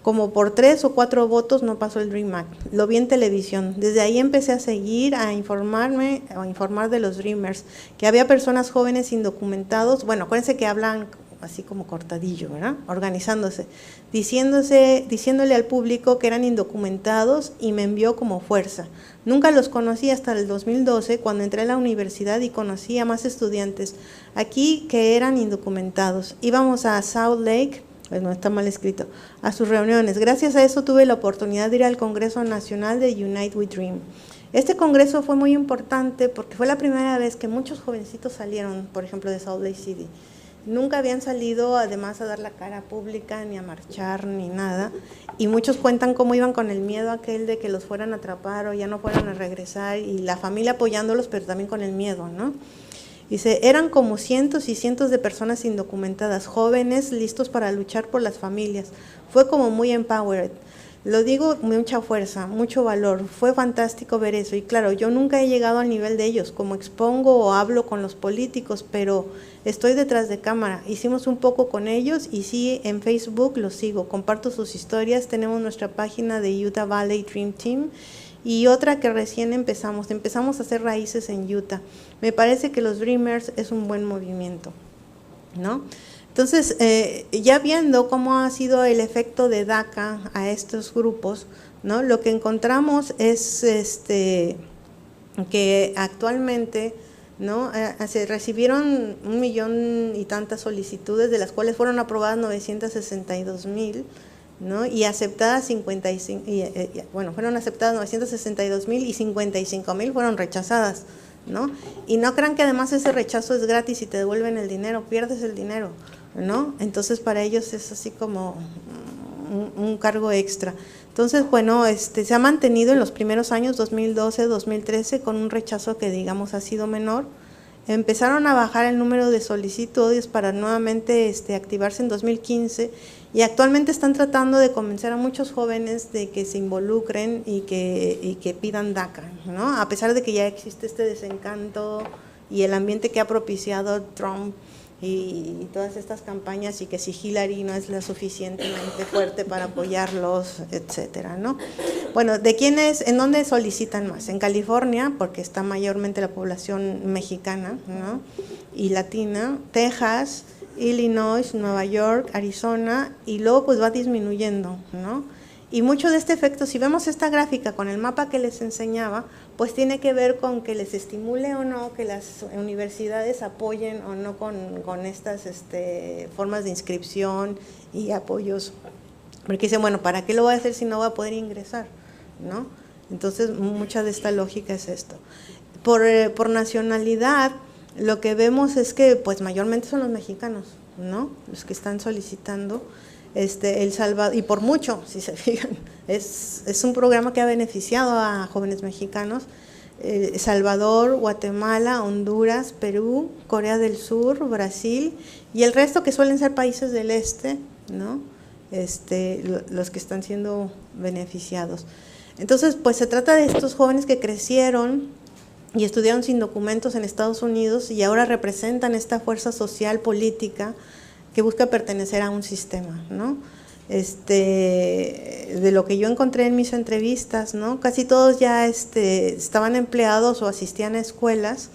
como por 3 o 4 votos no pasó el Dream Act. Lo vi en televisión. Desde ahí empecé a seguir, a informar de los Dreamers, que había personas jóvenes indocumentados, bueno, acuérdense que hablan así como cortadillo, ¿verdad? Organizándose, diciéndole al público que eran indocumentados y me envió como fuerza. Nunca los conocí hasta el 2012 cuando entré a la universidad y conocí a más estudiantes aquí que eran indocumentados. Íbamos a Salt Lake, pues no está mal escrito, a sus reuniones. Gracias a eso tuve la oportunidad de ir al Congreso Nacional de Unite We Dream. Este congreso fue muy importante porque fue la primera vez que muchos jovencitos salieron, por ejemplo, de Salt Lake City. Nunca habían salido además a dar la cara pública, ni a marchar, ni nada. Y muchos cuentan cómo iban con el miedo aquel de que los fueran a atrapar o ya no fueran a regresar, y la familia apoyándolos, pero también con el miedo, ¿no? Dice, eran como cientos y cientos de personas indocumentadas, jóvenes, listos para luchar por las familias. Fue como muy empowered. Lo digo con mucha fuerza, mucho valor. Fue fantástico ver eso. Y claro, yo nunca he llegado al nivel de ellos, como expongo o hablo con los políticos, pero estoy detrás de cámara. Hicimos un poco con ellos y sí, en Facebook los sigo, comparto sus historias. Tenemos nuestra página de Utah Valley Dream Team y otra que recién empezamos a hacer raíces en Utah. Me parece que los Dreamers es un buen movimiento, ¿no? Entonces, ya viendo cómo ha sido el efecto de DACA a estos grupos, ¿no? Lo que encontramos es que actualmente, ¿no? Se recibieron 1 millón y tantas solicitudes, de las cuales fueron aprobadas 962,000, ¿no? Y aceptadas fueron aceptadas 962,000 y 55,000 fueron rechazadas, ¿no? Y no crean que además ese rechazo es gratis y te devuelven el dinero, pierdes el dinero, ¿no? Entonces para ellos es así como un cargo extra. Entonces, bueno, se ha mantenido en los primeros años, 2012, 2013, con un rechazo que digamos ha sido menor. Empezaron a bajar el número de solicitudes para nuevamente activarse en 2015 y actualmente están tratando de convencer a muchos jóvenes de que se involucren y que pidan DACA, ¿no? A pesar de que ya existe este desencanto y el ambiente que ha propiciado Trump y todas estas campañas, y que si Hillary no es la suficientemente fuerte para apoyarlos, etcétera, ¿no? Bueno, ¿en dónde solicitan más? En California, porque está mayormente la población mexicana, ¿no? Y latina, Texas, Illinois, Nueva York, Arizona, y luego pues va disminuyendo, ¿no? Y mucho de este efecto, si vemos esta gráfica con el mapa que les enseñaba, pues tiene que ver con que les estimule o no que las universidades apoyen o no con estas formas de inscripción y apoyos. Porque dicen, bueno, ¿para qué lo voy a hacer si no voy a poder ingresar? ¿No? Entonces, mucha de esta lógica es esto. Por nacionalidad, lo que vemos es que pues mayormente son los mexicanos, ¿no? Los que están solicitando. El Salvador, y por mucho, si se fijan, es un programa que ha beneficiado a jóvenes mexicanos. Salvador, Guatemala, Honduras, Perú, Corea del Sur, Brasil, y el resto que suelen ser países del este, ¿no? Los que están siendo beneficiados. Entonces, pues se trata de estos jóvenes que crecieron y estudiaron sin documentos en Estados Unidos y ahora representan esta fuerza social, política, que busca pertenecer a un sistema, ¿no? De lo que yo encontré en mis entrevistas, ¿no? Casi todos ya estaban empleados o asistían a escuelas,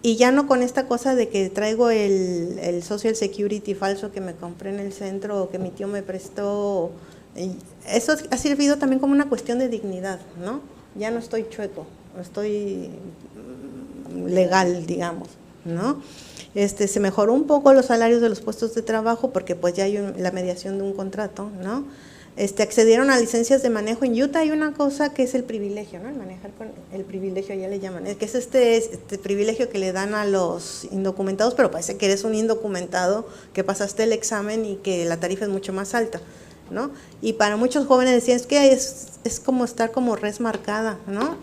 y ya no con esta cosa de que traigo el Social Security falso que me compré en el centro o que mi tío me prestó. Eso ha servido también como una cuestión de dignidad, ¿no? Ya no estoy chueco, estoy legal, digamos, ¿no? Se mejoró un poco los salarios de los puestos de trabajo porque pues ya hay la mediación de un contrato, ¿no? Accedieron a licencias de manejo. En Utah hay una cosa que es el privilegio, ¿no? El manejar con el privilegio, ya le llaman, que es este privilegio que le dan a los indocumentados, pero parece que eres un indocumentado que pasaste el examen y que la tarifa es mucho más alta, ¿no? Y para muchos jóvenes decían, es que es como estar como res marcada, ¿no?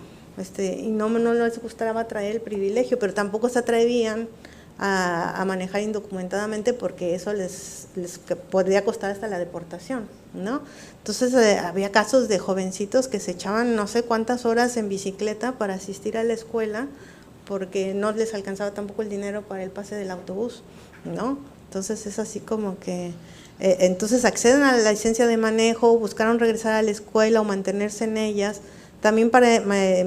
Y no les gustaba traer el privilegio, pero tampoco se atrevían a manejar indocumentadamente porque eso les podría costar hasta la deportación, ¿no? Entonces había casos de jovencitos que se echaban no sé cuántas horas en bicicleta para asistir a la escuela porque no les alcanzaba tampoco el dinero para el pase del autobús, ¿no? Entonces es así como que entonces acceden a la licencia de manejo, buscaron regresar a la escuela o mantenerse en ellas. También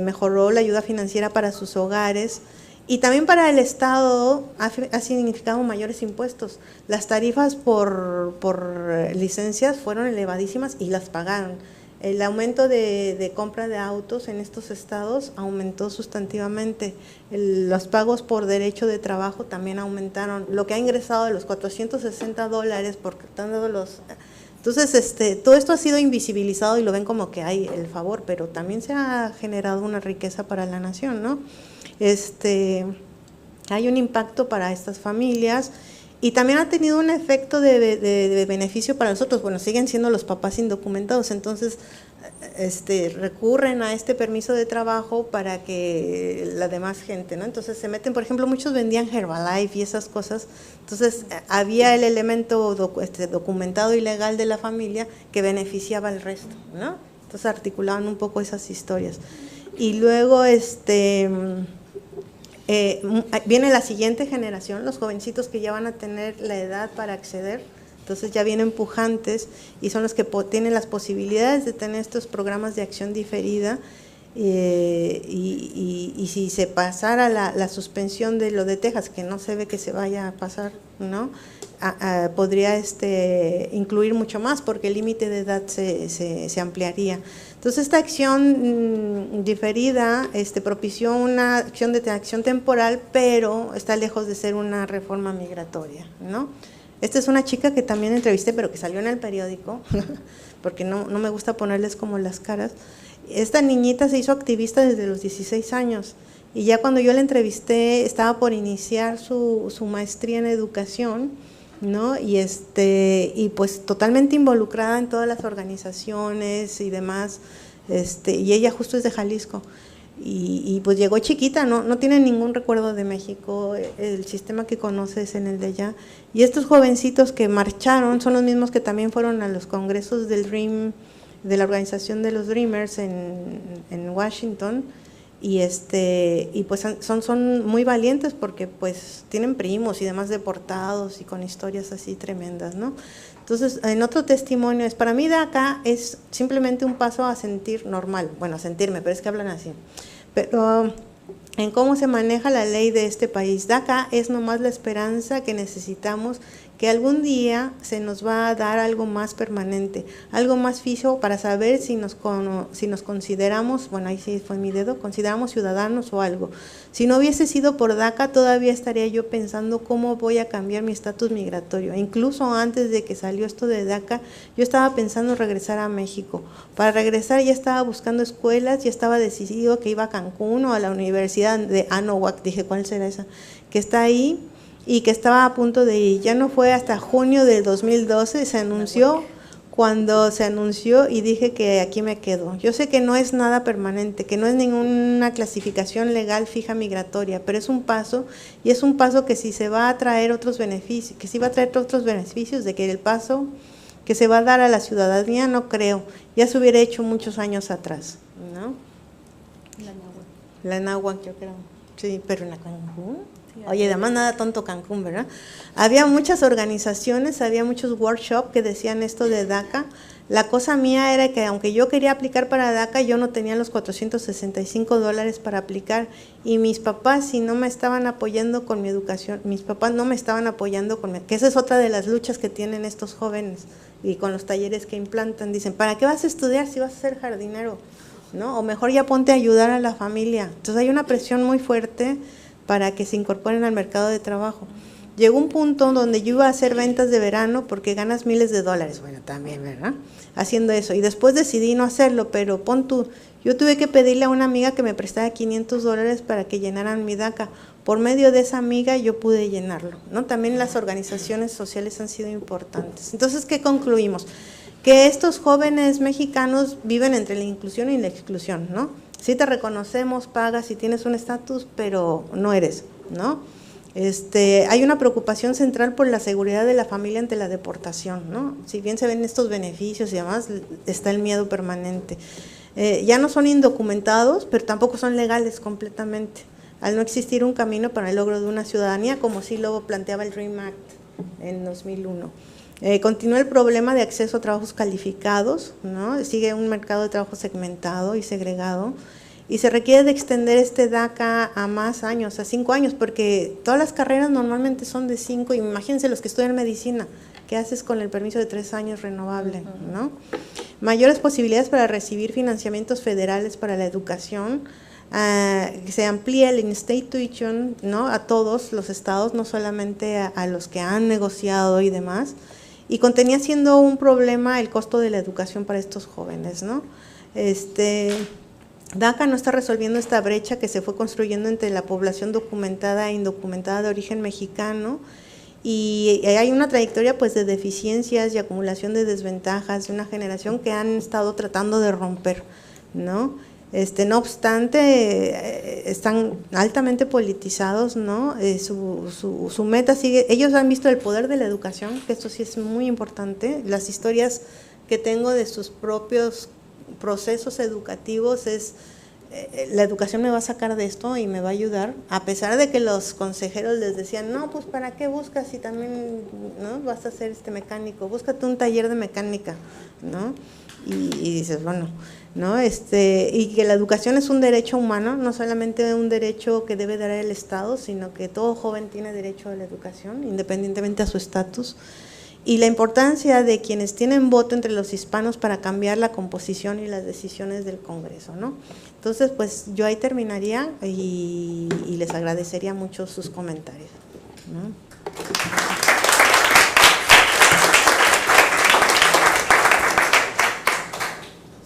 mejoró la ayuda financiera para sus hogares. Y también para el Estado ha significado mayores impuestos. Las tarifas por licencias fueron elevadísimas y las pagaron. El aumento de compra de autos en estos estados aumentó sustantivamente. Los pagos por derecho de trabajo también aumentaron. Lo que ha ingresado de los $460 por dando los... Entonces, todo esto ha sido invisibilizado y lo ven como que hay el favor, pero también se ha generado una riqueza para la nación, ¿no? Hay un impacto para estas familias y también ha tenido un efecto de beneficio para nosotros. Bueno, siguen siendo los papás indocumentados, entonces recurren a este permiso de trabajo para que la demás gente, ¿no? Entonces se meten, por ejemplo, muchos vendían Herbalife y esas cosas, entonces había el elemento documentado y legal de la familia que beneficiaba al resto, ¿no? Entonces articulaban un poco esas historias. Y luego viene la siguiente generación, los jovencitos que ya van a tener la edad para acceder, entonces ya vienen pujantes y son los que tienen las posibilidades de tener estos programas de acción diferida y si se pasara la suspensión de lo de Texas, que no se ve que se vaya a pasar, ¿no? Podría incluir mucho más porque el límite de edad se ampliaría. Entonces esta acción diferida propició una acción temporal, pero está lejos de ser una reforma migratoria, ¿no? Esta es una chica que también entrevisté, pero que salió en el periódico, porque no me gusta ponerles como las caras. Esta niñita se hizo activista desde los 16 años y ya cuando yo la entrevisté estaba por iniciar su maestría en educación ¿no? Y pues totalmente involucrada en todas las organizaciones y demás, y ella justo es de Jalisco. Y pues llegó chiquita, no tiene ningún recuerdo de México, el sistema que conoce es en el de allá. Y estos jovencitos que marcharon son los mismos que también fueron a los congresos del Dream, de la organización de los Dreamers en Washington, y pues son muy valientes porque pues tienen primos y demás deportados y con historias así tremendas, ¿no? Entonces, en otro testimonio es, para mí DACA es simplemente un paso a sentir normal, bueno, a sentirme, pero es que hablan así, pero en cómo se maneja la ley de este país. DACA es nomás la esperanza que necesitamos, que algún día se nos va a dar algo más permanente, algo más fijo para saber si nos consideramos, bueno, ahí sí fue mi dedo, consideramos ciudadanos o algo. Si no hubiese sido por DACA, todavía estaría yo pensando cómo voy a cambiar mi estatus migratorio. Incluso antes de que salió esto de DACA, yo estaba pensando regresar a México. Para regresar ya estaba buscando escuelas, ya estaba decidido que iba a Cancún o a la Universidad de Anáhuac, dije, ¿cuál será esa? Que está ahí, y que estaba a punto de ir. Ya no fue hasta junio del 2012, se anunció, cuando se anunció y dije que aquí me quedo. Yo sé que no es nada permanente, que no es ninguna clasificación legal fija migratoria, pero es un paso, y es un paso que si se va a traer otros beneficios, que si va a traer otros beneficios, de que el paso que se va a dar a la ciudadanía, no creo, ya se hubiera hecho muchos años atrás, ¿no? La Anáhuac, yo creo, sí, pero en la Cancún. Oye, además nada tonto Cancún, ¿verdad? Había muchas organizaciones, había muchos workshops que decían esto de DACA. La cosa mía era que aunque yo quería aplicar para DACA, yo no tenía los $465 para aplicar, y mis papás, si no me estaban apoyando con mi educación, mis papás no me estaban apoyando con que esa es otra de las luchas que tienen estos jóvenes y con los talleres que implantan. Dicen, ¿para qué vas a estudiar si vas a ser jardinero? ¿No? O mejor ya ponte a ayudar a la familia. Entonces hay una presión muy fuerte para que se incorporen al mercado de trabajo. Llegó un punto donde yo iba a hacer ventas de verano porque ganas miles de dólares, bueno, también, ¿verdad? Haciendo eso, y después decidí no hacerlo, pero pon tú, yo tuve que pedirle a una amiga que me prestara $500 para que llenaran mi DACA. Por medio de esa amiga yo pude llenarlo, ¿no? También las organizaciones sociales han sido importantes. Entonces, ¿qué concluimos? Que estos jóvenes mexicanos viven entre la inclusión y la exclusión, ¿no? Sí te reconocemos, pagas y tienes un estatus, pero no eres, ¿no? Hay una preocupación central por la seguridad de la familia ante la deportación, ¿no? Si bien se ven estos beneficios y demás, está el miedo permanente. Ya no son indocumentados, pero tampoco son legales completamente, al no existir un camino para el logro de una ciudadanía, como sí lo planteaba el DREAM Act en 2001. Continúa el problema de acceso a trabajos calificados, ¿no? Sigue un mercado de trabajo segmentado y segregado, y se requiere de extender este DACA a más años, a 5 años, porque todas las carreras normalmente son de 5, y imagínense los que estudian medicina, ¿qué haces con el permiso de 3 años renovable, ¿no? Mayores posibilidades para recibir financiamientos federales para la educación, que se amplíe el in-state tuition, ¿no? A todos los estados, no solamente a los que han negociado y demás. Y contenía siendo un problema el costo de la educación para estos jóvenes, ¿no? DACA no está resolviendo esta brecha que se fue construyendo entre la población documentada e indocumentada de origen mexicano, y hay una trayectoria pues de deficiencias y acumulación de desventajas de una generación que han estado tratando de romper, ¿no? No obstante, están altamente politizados, ¿no? Su meta sigue, ellos han visto el poder de la educación, que esto sí es muy importante. Las historias que tengo de sus propios procesos educativos es, la educación me va a sacar de esto y me va a ayudar, a pesar de que los consejeros les decían, no, pues ¿para qué buscas si también, ¿no? Vas a ser mecánico, búscate un taller de mecánica, ¿no? Y dices, bueno, ¿no? Y que la educación es un derecho humano, no solamente un derecho que debe dar el Estado, sino que todo joven tiene derecho a la educación, independientemente a su estatus, y la importancia de quienes tienen voto entre los hispanos para cambiar la composición y las decisiones del Congreso, ¿no? Entonces, pues yo ahí terminaría y les agradecería mucho sus comentarios, ¿no?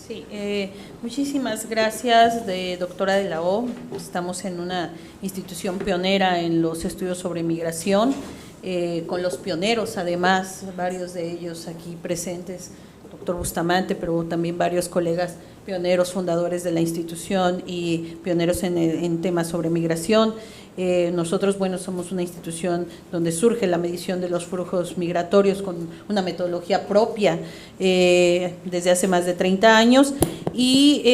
Sí, muchísimas gracias, doctora de la O. Estamos en una institución pionera en los estudios sobre migración. con los pioneros, además, varios de ellos aquí presentes, doctor Bustamante, pero también varios colegas pioneros, fundadores de la institución y pioneros en temas sobre migración. Nosotros, bueno, somos una institución donde surge la medición de los flujos migratorios con una metodología propia desde hace más de 30 años y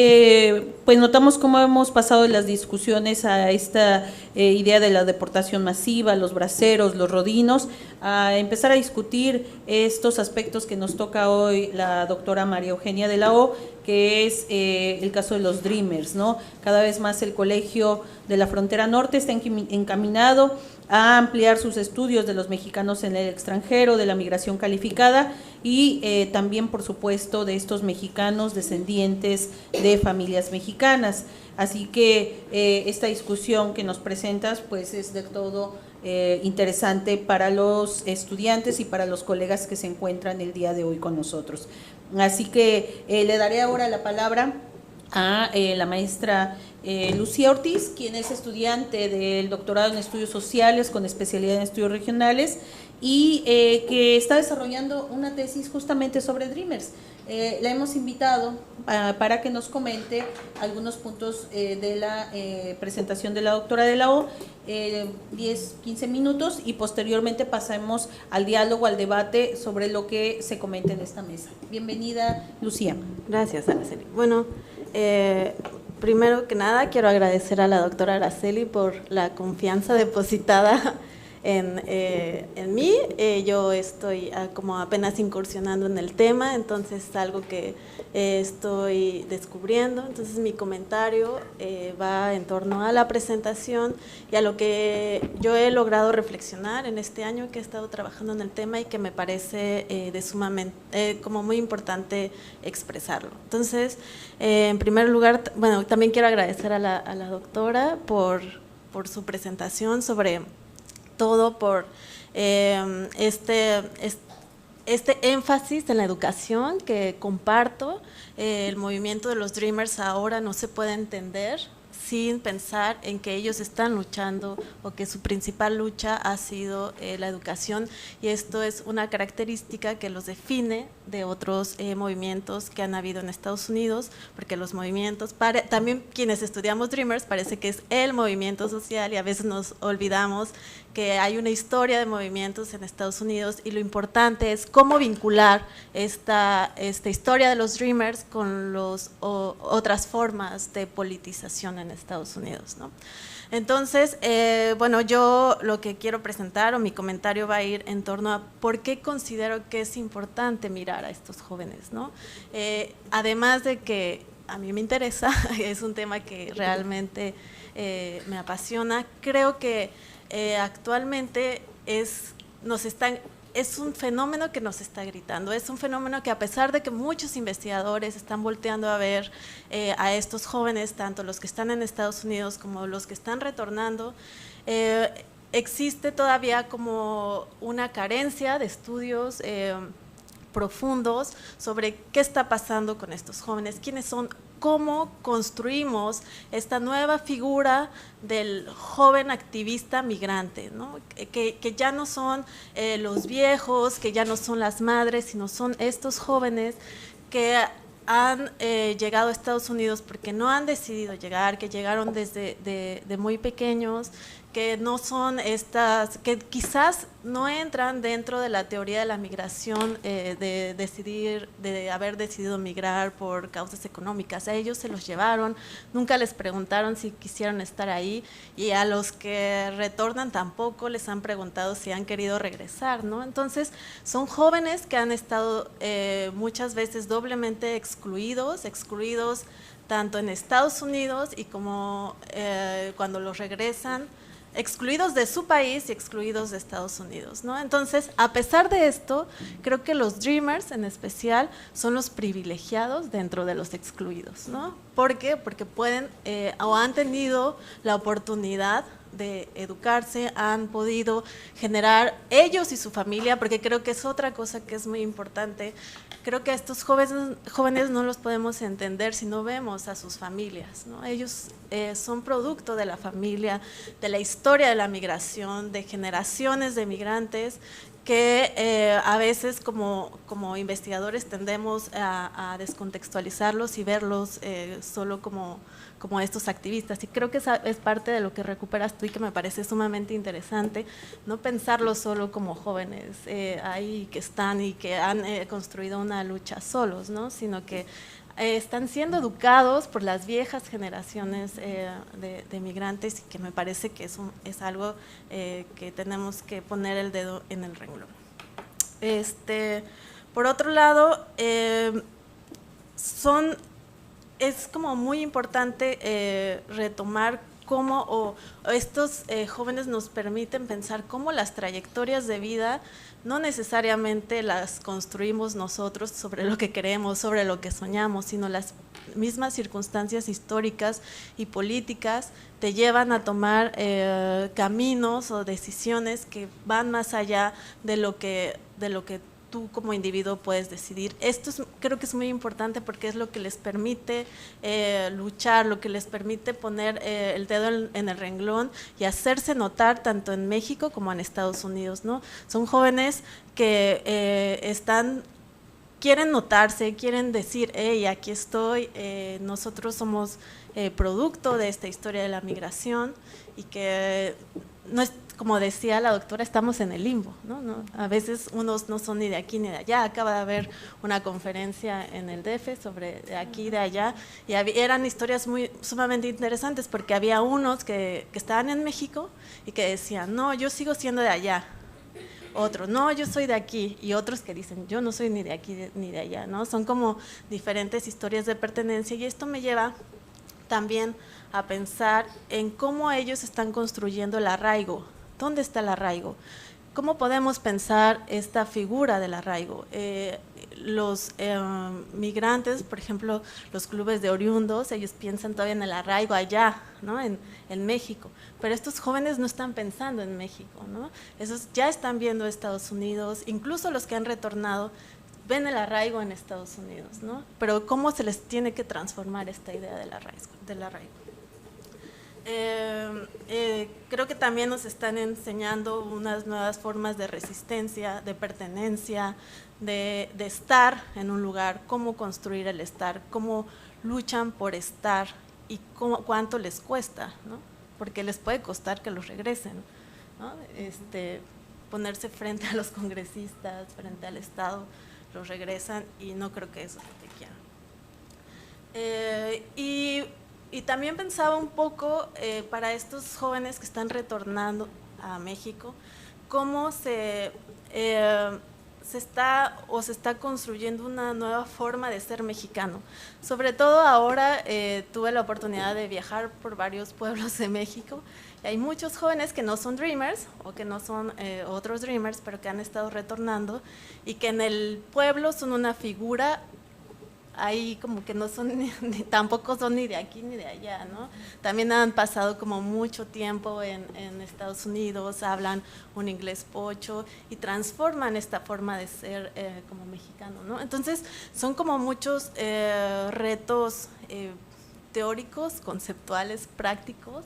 pues notamos cómo hemos pasado de las discusiones a esta idea de la deportación masiva, los braceros, los rodinos, a empezar a discutir estos aspectos que nos toca hoy la doctora María Eugenia de la O, que es el caso de los Dreamers, ¿no? Cada vez más el Colegio de la Frontera Norte está encaminado a ampliar sus estudios de los mexicanos en el extranjero, de la migración calificada y también, por supuesto, de estos mexicanos descendientes de familias mexicanas. Así que esta discusión que nos presentas, pues es de todo interesante para los estudiantes y para los colegas que se encuentran el día de hoy con nosotros. Así que le daré ahora la palabra a la maestra Lucía Ortiz, quien es estudiante del doctorado en estudios sociales con especialidad en estudios regionales y que está desarrollando una tesis justamente sobre Dreamers. La hemos invitado para que nos comente algunos puntos de la presentación de la doctora de la O, 10-15 minutos, y posteriormente pasemos al diálogo, al debate sobre lo que se comenta en esta mesa. Bienvenida, Lucía. Gracias, Araceli. Bueno, primero que nada quiero agradecer a la doctora Araceli por la confianza depositada en mí. Yo estoy como apenas incursionando en el tema, entonces es algo que estoy descubriendo. Entonces mi comentario va en torno a la presentación y a lo que yo he logrado reflexionar en este año que he estado trabajando en el tema y que me parece de sumamente como muy importante expresarlo. Entonces, en primer lugar, bueno, también quiero agradecer a la doctora por su presentación, sobre todo por este énfasis en la educación que comparto. El movimiento de los Dreamers ahora no se puede entender sin pensar en que ellos están luchando o que su principal lucha ha sido la educación, y esto es una característica que los define de otros movimientos que han habido en Estados Unidos, porque los movimientos, también quienes estudiamos Dreamers, parece que es el movimiento social y a veces nos olvidamos que hay una historia de movimientos en Estados Unidos, y lo importante es cómo vincular esta historia de los Dreamers con otras formas de politización en Estados Unidos, ¿no? Entonces, bueno, yo lo que quiero presentar, o mi comentario va a ir en torno a por qué considero que es importante mirar a estos jóvenes, ¿no? Además de que a mí me interesa, es un tema que realmente me apasiona, creo que actualmente es un fenómeno que nos está gritando, es un fenómeno que, a pesar de que muchos investigadores están volteando a ver a estos jóvenes, tanto los que están en Estados Unidos como los que están retornando, existe todavía como una carencia de estudios profundos sobre qué está pasando con estos jóvenes, quiénes son, cómo construimos esta nueva figura del joven activista migrante, ¿no? Que ya no son los viejos, que ya no son las madres, sino son estos jóvenes que han llegado a Estados Unidos porque no han decidido llegar, que llegaron desde de muy pequeños, que no son que quizás no entran dentro de la teoría de la migración, de haber decidido migrar por causas económicas. A ellos se los llevaron, nunca les preguntaron si quisieron estar ahí, y a los que retornan tampoco les han preguntado si han querido regresar, ¿no? Entonces, son jóvenes que han estado muchas veces doblemente excluidos tanto en Estados Unidos y como cuando los regresan, excluidos de su país y excluidos de Estados Unidos, ¿no? Entonces, a pesar de esto, creo que los Dreamers en especial son los privilegiados dentro de los excluidos, ¿no? ¿Por qué? Porque pueden o han tenido la oportunidad de educarse, han podido generar ellos y su familia, porque creo que es otra cosa que es muy importante. Creo que a estos jóvenes no los podemos entender si no vemos a sus familias, ¿no? Ellos son producto de la familia, de la historia de la migración, de generaciones de migrantes que a veces como investigadores tendemos a descontextualizarlos y verlos solo como estos activistas, y creo que esa es parte de lo que recuperas tú y que me parece sumamente interesante, no pensarlos solo como jóvenes ahí que están y que han construido una lucha solos, ¿no? Sino que están siendo educados por las viejas generaciones de migrantes, y que me parece que es algo que tenemos que poner el dedo en el renglón. Por otro lado, es como muy importante retomar cómo estos jóvenes nos permiten pensar cómo las trayectorias de vida no necesariamente las construimos nosotros sobre lo que queremos, sobre lo que soñamos, sino las mismas circunstancias históricas y políticas te llevan a tomar caminos o decisiones que van más allá de lo que tú como individuo puedes decidir. Esto creo que es muy importante porque es lo que les permite luchar, lo que les permite poner el dedo en el renglón y hacerse notar tanto en México como en Estados Unidos, ¿no? Son jóvenes que quieren notarse, quieren decir, hey, aquí estoy, nosotros somos producto de esta historia de la migración, y que no es, como decía la doctora, estamos en el limbo, ¿no? A veces unos no son ni de aquí ni de allá. Acaba de haber una conferencia en el DF sobre de aquí y de allá, y eran historias sumamente interesantes, porque había unos que estaban en México y que decían, no, yo sigo siendo de allá. Otros, no, yo soy de aquí, y otros que dicen, yo no soy ni de aquí ni de allá, ¿no? Son como diferentes historias de pertenencia, y esto me lleva también a pensar en cómo ellos están construyendo el arraigo. ¿Dónde está el arraigo? ¿Cómo podemos pensar esta figura del arraigo? Los migrantes, por ejemplo, los clubes de oriundos, ellos piensan todavía en el arraigo allá, ¿no? En México, pero estos jóvenes no están pensando en México, ¿no? Esos ya están viendo Estados Unidos, incluso los que han retornado ven el arraigo en Estados Unidos, ¿no? Pero ¿cómo se les tiene que transformar esta idea del arraigo? Creo que también nos están enseñando unas nuevas formas de resistencia, de pertenencia, de estar en un lugar, cómo construir el estar, cómo luchan por estar y cuánto les cuesta, ¿no? Porque les puede costar que los regresen, ¿no? Ponerse frente a los congresistas, frente al Estado, los regresan, y no creo que eso es lo que quieran. Y también pensaba un poco para estos jóvenes que están retornando a México, cómo se está construyendo una nueva forma de ser mexicano. Sobre todo ahora tuve la oportunidad de viajar por varios pueblos de México, y hay muchos jóvenes que no son Dreamers, o que no son otros Dreamers, pero que han estado retornando, y que en el pueblo son una figura ahí como que no son tampoco son ni de aquí ni de allá, ¿no? También han pasado como mucho tiempo en Estados Unidos, hablan un inglés pocho y transforman esta forma de ser como mexicano, ¿no? Entonces son como muchos retos teóricos, conceptuales, prácticos.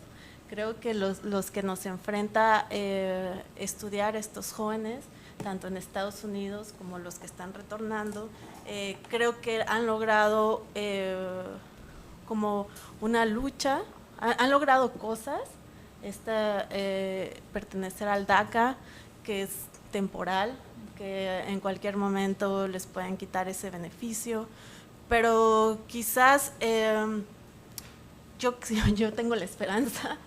Creo que los que nos enfrenta estudiar estos jóvenes, tanto en Estados Unidos como los que están retornando, creo que han logrado como una lucha, han logrado cosas, pertenecer al DACA, que es temporal, que en cualquier momento les pueden quitar ese beneficio, pero quizás yo tengo la esperanza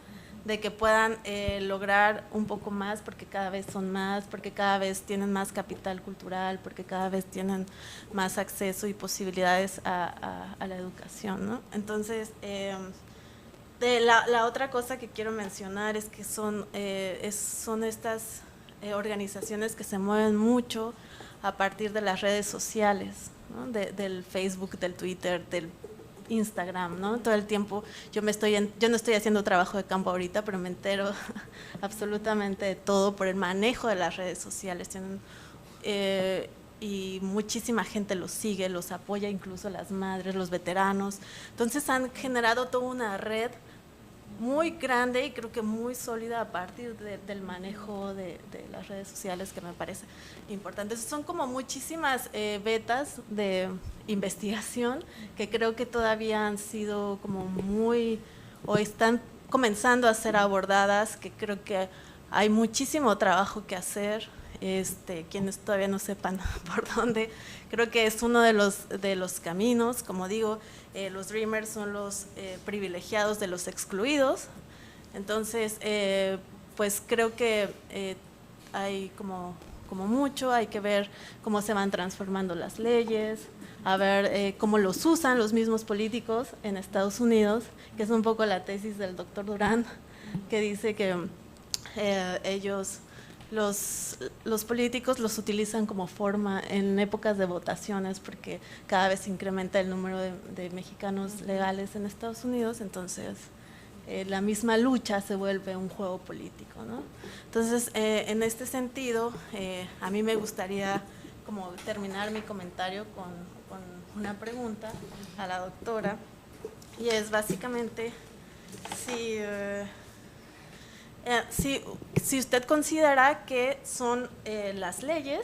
de que puedan lograr un poco más, porque cada vez son más, porque cada vez tienen más capital cultural, porque cada vez tienen más acceso y posibilidades a la educación, ¿no? Entonces, la otra cosa que quiero mencionar es que son estas organizaciones que se mueven mucho a partir de las redes sociales, ¿no? Del Facebook, del Twitter, del Instagram, ¿no? Todo el tiempo yo no estoy haciendo trabajo de campo ahorita, pero me entero absolutamente de todo por el manejo de las redes sociales. Y muchísima gente los sigue, los apoya, incluso las madres, los veteranos. Entonces han generado toda una red muy grande y creo que muy sólida a partir del manejo de las redes sociales, que me parece importante. Son como muchísimas vetas de investigación que creo que todavía han sido como o están comenzando a ser abordadas, que creo que hay muchísimo trabajo que hacer. Quienes todavía no sepan por dónde, creo que es uno de los caminos. Como digo, los Dreamers son los privilegiados de los excluidos. Entonces, pues creo que hay como mucho, hay que ver cómo se van transformando las leyes, a ver cómo los usan los mismos políticos en Estados Unidos, que es un poco la tesis del doctor Durán, que dice que ellos… Los políticos los utilizan como forma en épocas de votaciones, porque cada vez se incrementa el número de mexicanos legales en Estados Unidos, entonces la misma lucha se vuelve un juego político, ¿no? Entonces, en este sentido, a mí me gustaría como terminar mi comentario con una pregunta a la doctora, y es básicamente si usted considera que son las leyes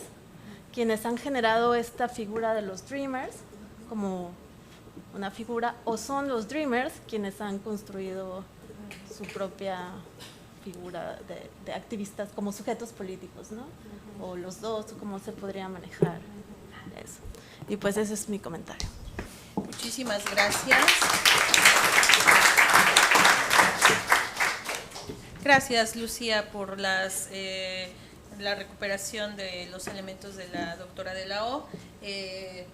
quienes han generado esta figura de los Dreamers como una figura, o son los Dreamers quienes han construido su propia figura de activistas como sujetos políticos, ¿no? O los dos, ¿cómo se podría manejar eso? Y pues ese es mi comentario. Muchísimas gracias. Gracias, Lucía, por la recuperación de los elementos de la doctora de la O. Te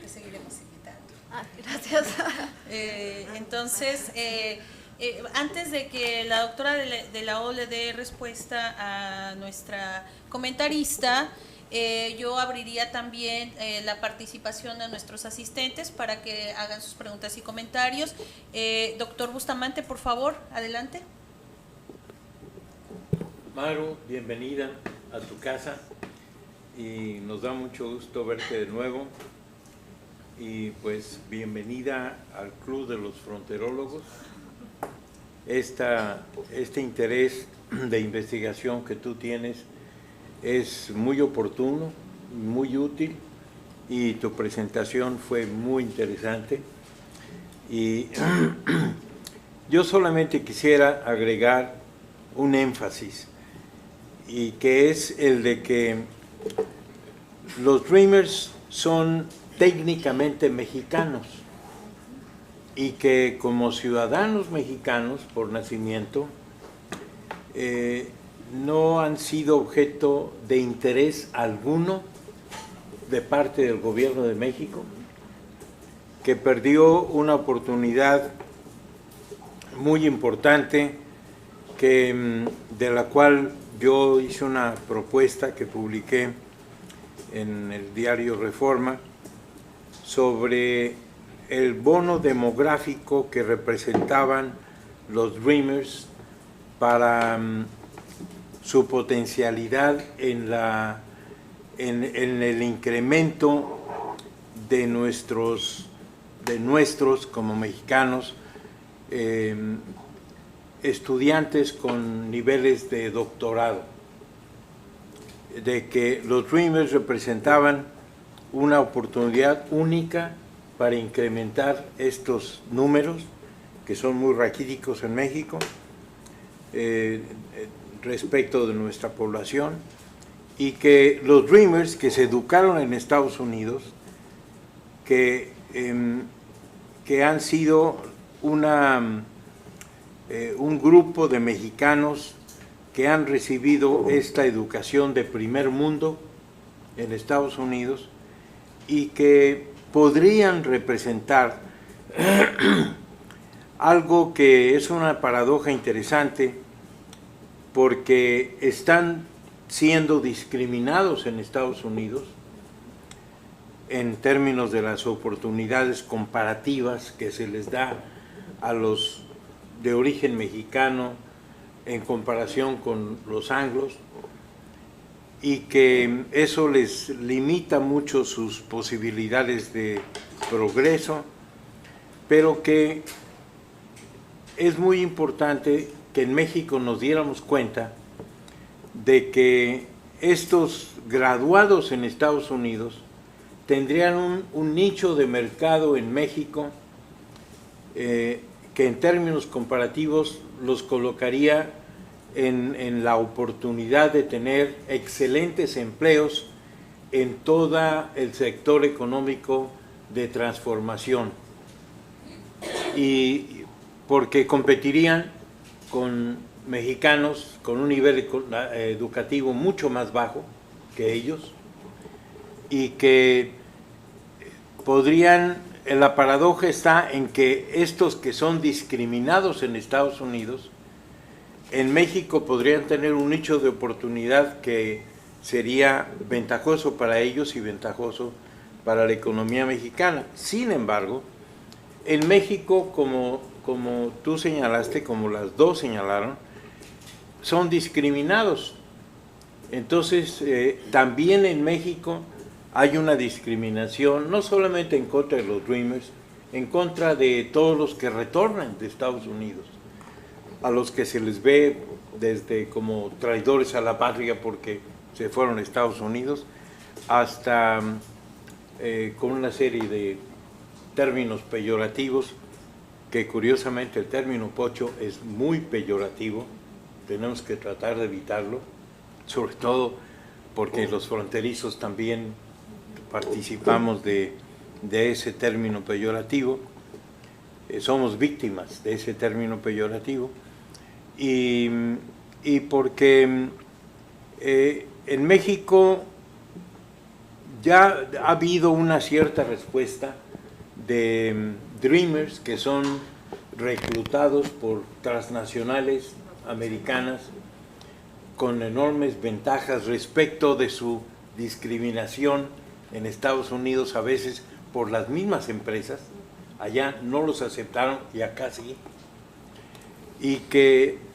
seguiremos invitando. Gracias. Entonces, antes de que la doctora de la O le dé respuesta a nuestra comentarista, yo abriría también la participación de nuestros asistentes para que hagan sus preguntas y comentarios. Doctor Bustamante, por favor, adelante. Maru, bienvenida a tu casa y nos da mucho gusto verte de nuevo, y pues bienvenida al Club de los Fronterólogos. Este interés de investigación que tú tienes es muy oportuno, muy útil, y tu presentación fue muy interesante. Y yo solamente quisiera agregar un énfasis, y que es el de que los Dreamers son técnicamente mexicanos, y que como ciudadanos mexicanos por nacimiento no han sido objeto de interés alguno de parte del gobierno de México, que perdió una oportunidad muy importante de la cual yo hice una propuesta que publiqué en el diario Reforma sobre el bono demográfico que representaban los Dreamers para su potencialidad en el incremento de nuestros como mexicanos, estudiantes con niveles de doctorado, de que los Dreamers representaban una oportunidad única para incrementar estos números, que son muy raquíticos en México, respecto de nuestra población, y que los Dreamers que se educaron en Estados Unidos, que han sido un grupo de mexicanos que han recibido esta educación de primer mundo en Estados Unidos, y que podrían representar algo que es una paradoja interesante, porque están siendo discriminados en Estados Unidos en términos de las oportunidades comparativas que se les da a los de origen mexicano en comparación con los anglos, y que eso les limita mucho sus posibilidades de progreso, pero que es muy importante que en México nos diéramos cuenta de que estos graduados en Estados Unidos tendrían un nicho de mercado en México que en términos comparativos los colocaría en la oportunidad de tener excelentes empleos en todo el sector económico de transformación, y porque competirían con mexicanos con un nivel educativo mucho más bajo que ellos, y que podrían, la paradoja está en que estos que son discriminados en Estados Unidos, en México podrían tener un nicho de oportunidad que sería ventajoso para ellos y ventajoso para la economía mexicana. Sin embargo, en México, como tú señalaste, como las dos señalaron, son discriminados. Entonces, también en México hay una discriminación, no solamente en contra de los Dreamers, en contra de todos los que retornan de Estados Unidos, a los que se les ve desde como traidores a la patria porque se fueron a Estados Unidos, hasta con una serie de términos peyorativos, que curiosamente el término pocho es muy peyorativo, tenemos que tratar de evitarlo, sobre todo porque los fronterizos también participamos de ese término peyorativo, somos víctimas de ese término peyorativo, y porque en México ya ha habido una cierta respuesta de Dreamers que son reclutados por transnacionales americanas con enormes ventajas respecto de su discriminación en Estados Unidos, a veces por las mismas empresas. Allá no los aceptaron y acá sí,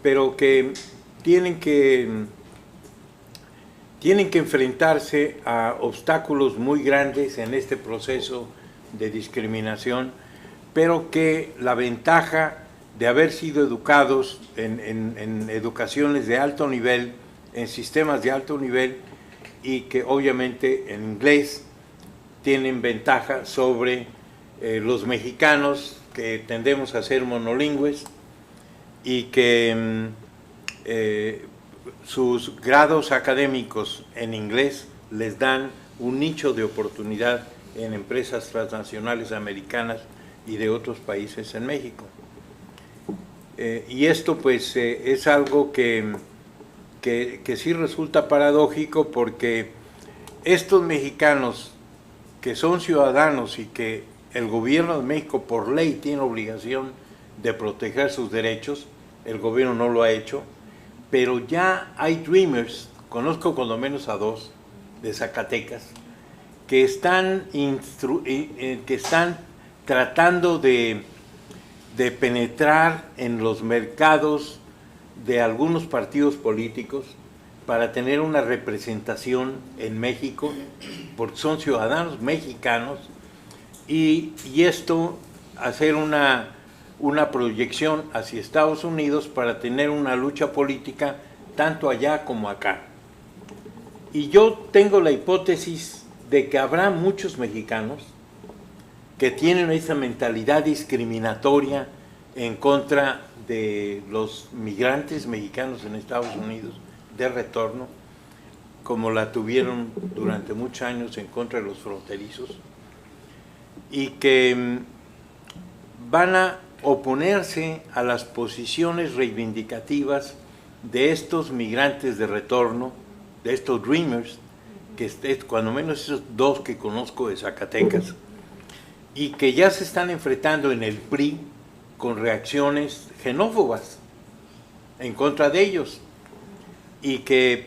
pero que tienen que enfrentarse a obstáculos muy grandes en este proceso de discriminación, pero que la ventaja de haber sido educados en educaciones de alto nivel, en sistemas de alto nivel, y que obviamente en inglés tienen ventaja sobre los mexicanos, que tendemos a ser monolingües, y que sus grados académicos en inglés les dan un nicho de oportunidad en empresas transnacionales americanas y de otros países en México. Y esto pues es algo que sí resulta paradójico, porque estos mexicanos que son ciudadanos y que el gobierno de México por ley tiene obligación de proteger sus derechos, el gobierno no lo ha hecho, pero ya hay Dreamers, conozco cuando menos a 2 de Zacatecas, que están tratando de penetrar en los mercados de algunos partidos políticos para tener una representación en México, porque son ciudadanos mexicanos, y esto hacer una proyección hacia Estados Unidos para tener una lucha política tanto allá como acá. Y yo tengo la hipótesis de que habrá muchos mexicanos que tienen esa mentalidad discriminatoria en contra de los migrantes mexicanos en Estados Unidos de retorno, como la tuvieron durante muchos años en contra de los fronterizos, y que van a oponerse a las posiciones reivindicativas de estos migrantes de retorno, de estos Dreamers, que cuando menos esos 2 que conozco de Zacatecas, y que ya se están enfrentando en el PRI con reacciones xenófobas en contra de ellos,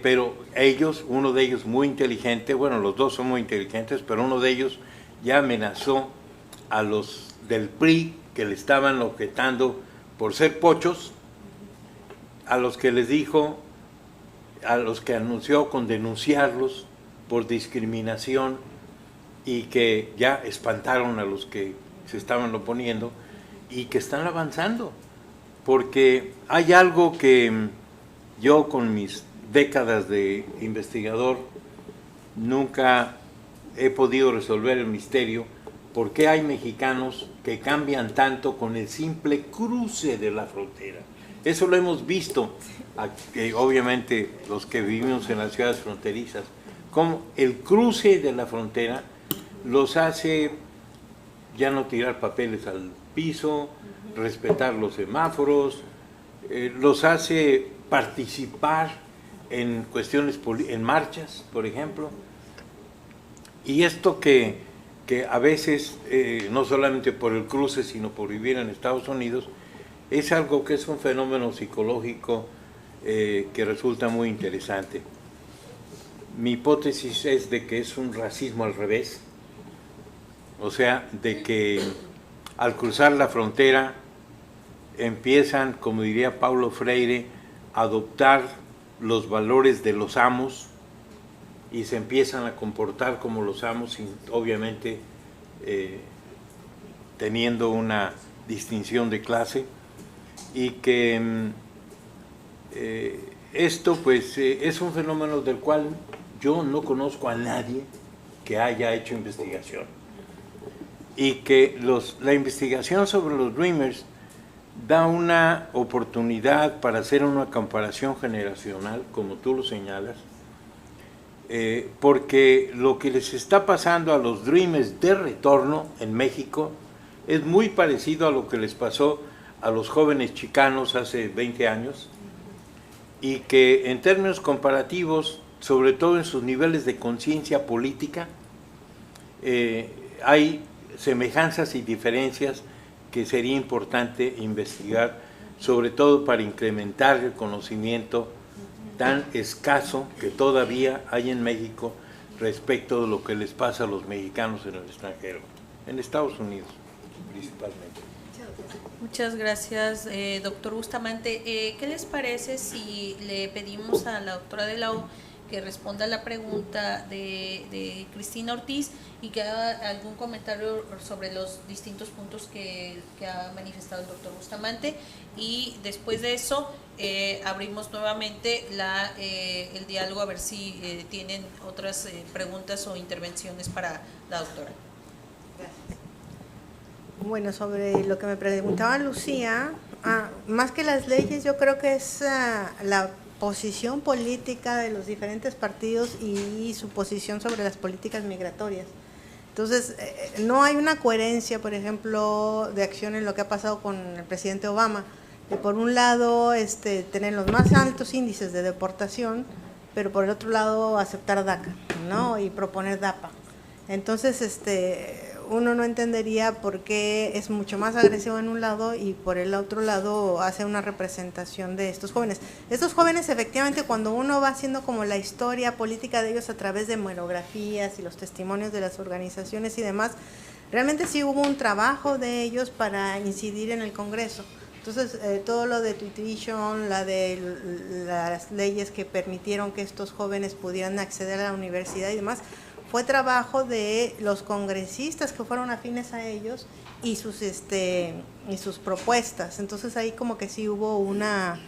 pero ellos, uno de ellos muy inteligente, bueno, los 2 son muy inteligentes, pero uno de ellos ya amenazó a los del PRI que le estaban objetando por ser pochos, a los que les dijo, a los que anunció con denunciarlos por discriminación y que ya espantaron a los que se estaban oponiendo y que están avanzando, porque hay algo que yo con mis décadas de investigador nunca he podido resolver el misterio, por qué hay mexicanos que cambian tanto con el simple cruce de la frontera. Eso lo hemos visto, obviamente los que vivimos en las ciudades fronterizas, como el cruce de la frontera los hace ya no tirar papeles al piso, respetar los semáforos, los hace participar en cuestiones, en marchas, por ejemplo. Y esto que a veces, no solamente por el cruce, sino por vivir en Estados Unidos, es algo que es un fenómeno psicológico que resulta muy interesante. Mi hipótesis es de que es un racismo al revés, o sea, de que al cruzar la frontera empiezan, como diría Paulo Freire, a adoptar los valores de los amos y se empiezan a comportar como los amos, obviamente teniendo una distinción de clase, y que esto pues es un fenómeno del cual yo no conozco a nadie que haya hecho investigación, y que la investigación sobre los Dreamers da una oportunidad para hacer una comparación generacional, como tú lo señalas, porque lo que les está pasando a los Dreamers de retorno en México es muy parecido a lo que les pasó a los jóvenes chicanos hace 20 años, y que en términos comparativos, sobre todo en sus niveles de conciencia política, hay semejanzas y diferencias que sería importante investigar, sobre todo para incrementar el conocimiento tan escaso que todavía hay en México respecto de lo que les pasa a los mexicanos en el extranjero, en Estados Unidos principalmente. Muchas gracias, doctor Bustamante. ¿Qué les parece si le pedimos a la doctora de la O que responda a la pregunta de Cristina Ortiz y que haga algún comentario sobre los distintos puntos que ha manifestado el doctor Bustamante, y después de eso abrimos nuevamente el diálogo a ver si tienen otras preguntas o intervenciones para la doctora? Bueno, sobre lo que me preguntaba Lucía, más que las leyes, yo creo que es la posición política de los diferentes partidos y su posición sobre las políticas migratorias. Entonces, no hay una coherencia, por ejemplo, de acción en lo que ha pasado con el presidente Obama, que por un lado tener los más altos índices de deportación, pero por el otro lado aceptar DACA, ¿no? Y proponer DAPA. Entonces, uno no entendería por qué es mucho más agresivo en un lado y por el otro lado hace una representación de estos jóvenes. Estos jóvenes, efectivamente, cuando uno va haciendo como la historia política de ellos a través de monografías y los testimonios de las organizaciones y demás, realmente sí hubo un trabajo de ellos para incidir en el Congreso. Entonces, todo lo de tuition, las leyes que permitieron que estos jóvenes pudieran acceder a la universidad y demás, fue trabajo de los congresistas que fueron afines a ellos y sus propuestas. Entonces ahí como que sí hubo una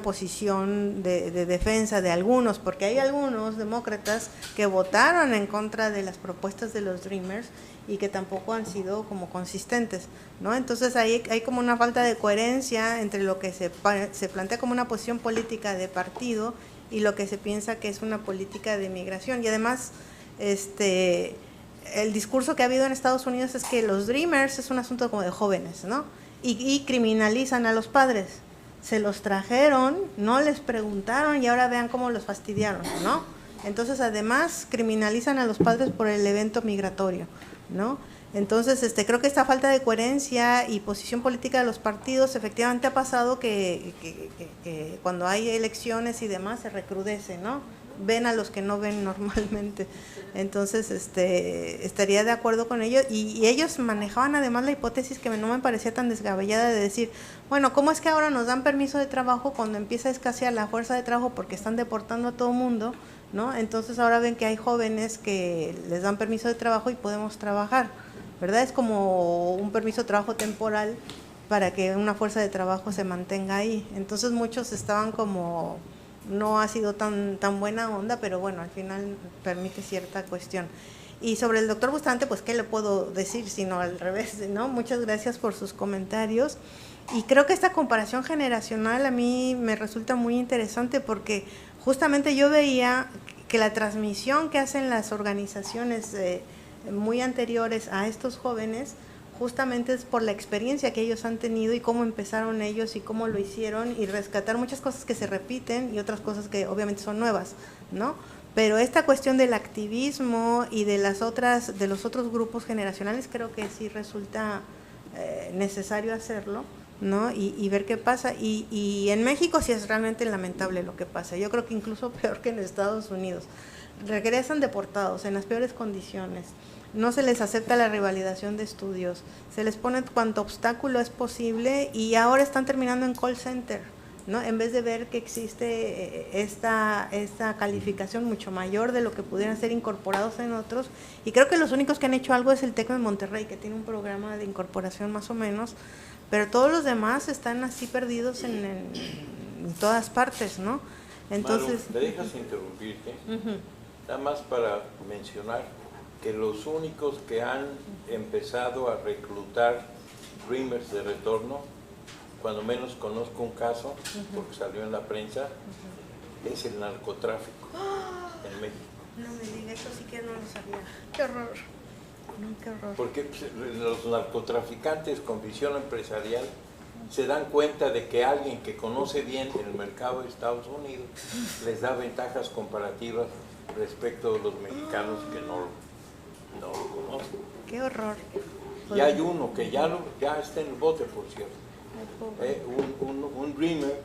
posición de defensa de algunos, porque hay algunos demócratas que votaron en contra de las propuestas de los Dreamers y que tampoco han sido como consistentes, ¿no? Entonces ahí hay como una falta de coherencia entre lo que se plantea como una posición política de partido y lo que se piensa que es una política de migración. Y además, el discurso que ha habido en Estados Unidos es que los Dreamers es un asunto como de jóvenes, ¿no? Y criminalizan a los padres. Se los trajeron, no les preguntaron y ahora vean cómo los fastidiaron, ¿no? Entonces, además, criminalizan a los padres por el evento migratorio, ¿no? Entonces, creo que esta falta de coherencia y posición política de los partidos efectivamente ha pasado que cuando hay elecciones y demás se recrudece, ¿no? ven a los que no ven normalmente. Entonces, estaría de acuerdo con ellos, y ellos manejaban además la hipótesis que no me parecía tan descabellada de decir, bueno, ¿cómo es que ahora nos dan permiso de trabajo cuando empieza a escasear la fuerza de trabajo porque están deportando a todo mundo, ¿no? Entonces ahora ven que hay jóvenes que les dan permiso de trabajo y podemos trabajar, ¿verdad? Es como un permiso de trabajo temporal para que una fuerza de trabajo se mantenga ahí. Entonces muchos estaban como, no ha sido tan buena onda, pero bueno, al final permite cierta cuestión. Y sobre el doctor Bustamante, pues qué le puedo decir, sino al revés, ¿no? Muchas gracias por sus comentarios. Y creo que esta comparación generacional a mí me resulta muy interesante, porque justamente yo veía que la transmisión que hacen las organizaciones muy anteriores a estos jóvenes justamente es por la experiencia que ellos han tenido y cómo empezaron ellos y cómo lo hicieron, y rescatar muchas cosas que se repiten y otras cosas que obviamente son nuevas, ¿no? Pero esta cuestión del activismo y de los otros grupos generacionales creo que sí resulta necesario hacerlo, ¿no? Y ver qué pasa. Y en México sí es realmente lamentable lo que pasa. Yo creo que incluso peor que en Estados Unidos. Regresan deportados en las peores condiciones. No se les acepta la revalidación de estudios, se les pone cuanto obstáculo es posible, y ahora están terminando en call center, ¿no? En vez de ver que existe esta calificación mucho mayor de lo que pudieran ser incorporados en otros. Y creo que los únicos que han hecho algo es el TEC de Monterrey, que tiene un programa de incorporación más o menos, pero todos los demás están así perdidos en todas partes, ¿no? Entonces, Maru, ¿me dejas interrumpirte? Nada más para mencionar que los únicos que han empezado a reclutar Dreamers de retorno, cuando menos conozco un caso, porque salió en la prensa, es el narcotráfico en México. No me diga, eso sí que no lo sabía. Qué horror. No, qué horror. Porque los narcotraficantes con visión empresarial se dan cuenta de que alguien que conoce bien el mercado de Estados Unidos les da ventajas comparativas respecto de los mexicanos que no lo conocen. Qué horror. Y hay uno que ya está en el bote, por cierto. Un dreamer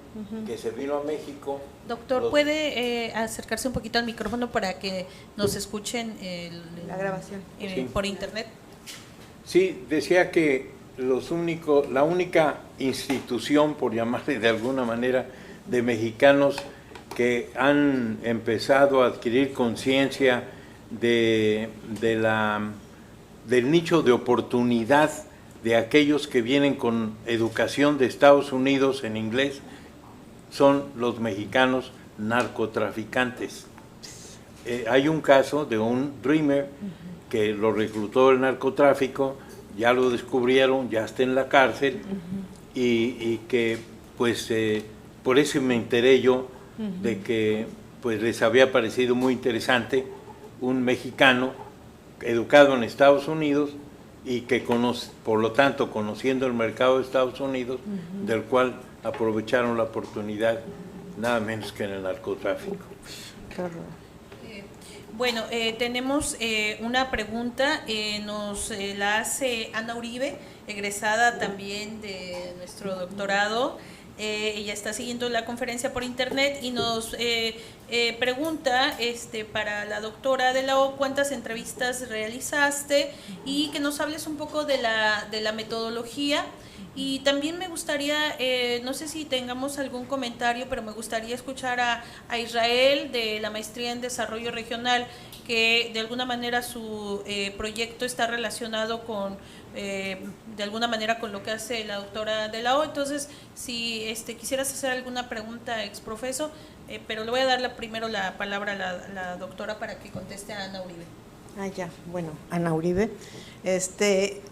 que se vino a México. Doctor, ¿puede acercarse un poquito al micrófono para que nos escuchen la grabación Sí. por internet? Sí, decía que la única institución, por llamarle de alguna manera, de mexicanos que han empezado a adquirir conciencia del nicho de oportunidad de aquellos que vienen con educación de Estados Unidos en inglés, son los mexicanos narcotraficantes. Hay un caso de un dreamer que lo reclutó el narcotráfico, ya lo descubrieron, ya está en la cárcel, y que pues por eso me enteré yo de que pues les había parecido muy interesante un mexicano educado en Estados Unidos y que por lo tanto, conociendo el mercado de Estados Unidos, del cual aprovecharon la oportunidad nada menos que en el narcotráfico. Qué horror. Bueno, tenemos una pregunta, nos la hace Ana Uribe, egresada también de nuestro doctorado. Ella está siguiendo la conferencia por internet y nos pregunta para la doctora de la O, ¿cuántas entrevistas realizaste? Y que nos hables un poco de la metodología. Y también me gustaría, no sé si tengamos algún comentario, pero me gustaría escuchar a Israel de la Maestría en Desarrollo Regional, que de alguna manera su proyecto está relacionado con, de alguna manera, con lo que hace la doctora de la O. Entonces, si quisieras hacer alguna pregunta, exprofeso, pero le voy a dar primero la palabra a la doctora para que conteste a Ana Uribe. Ya, bueno, Ana Uribe.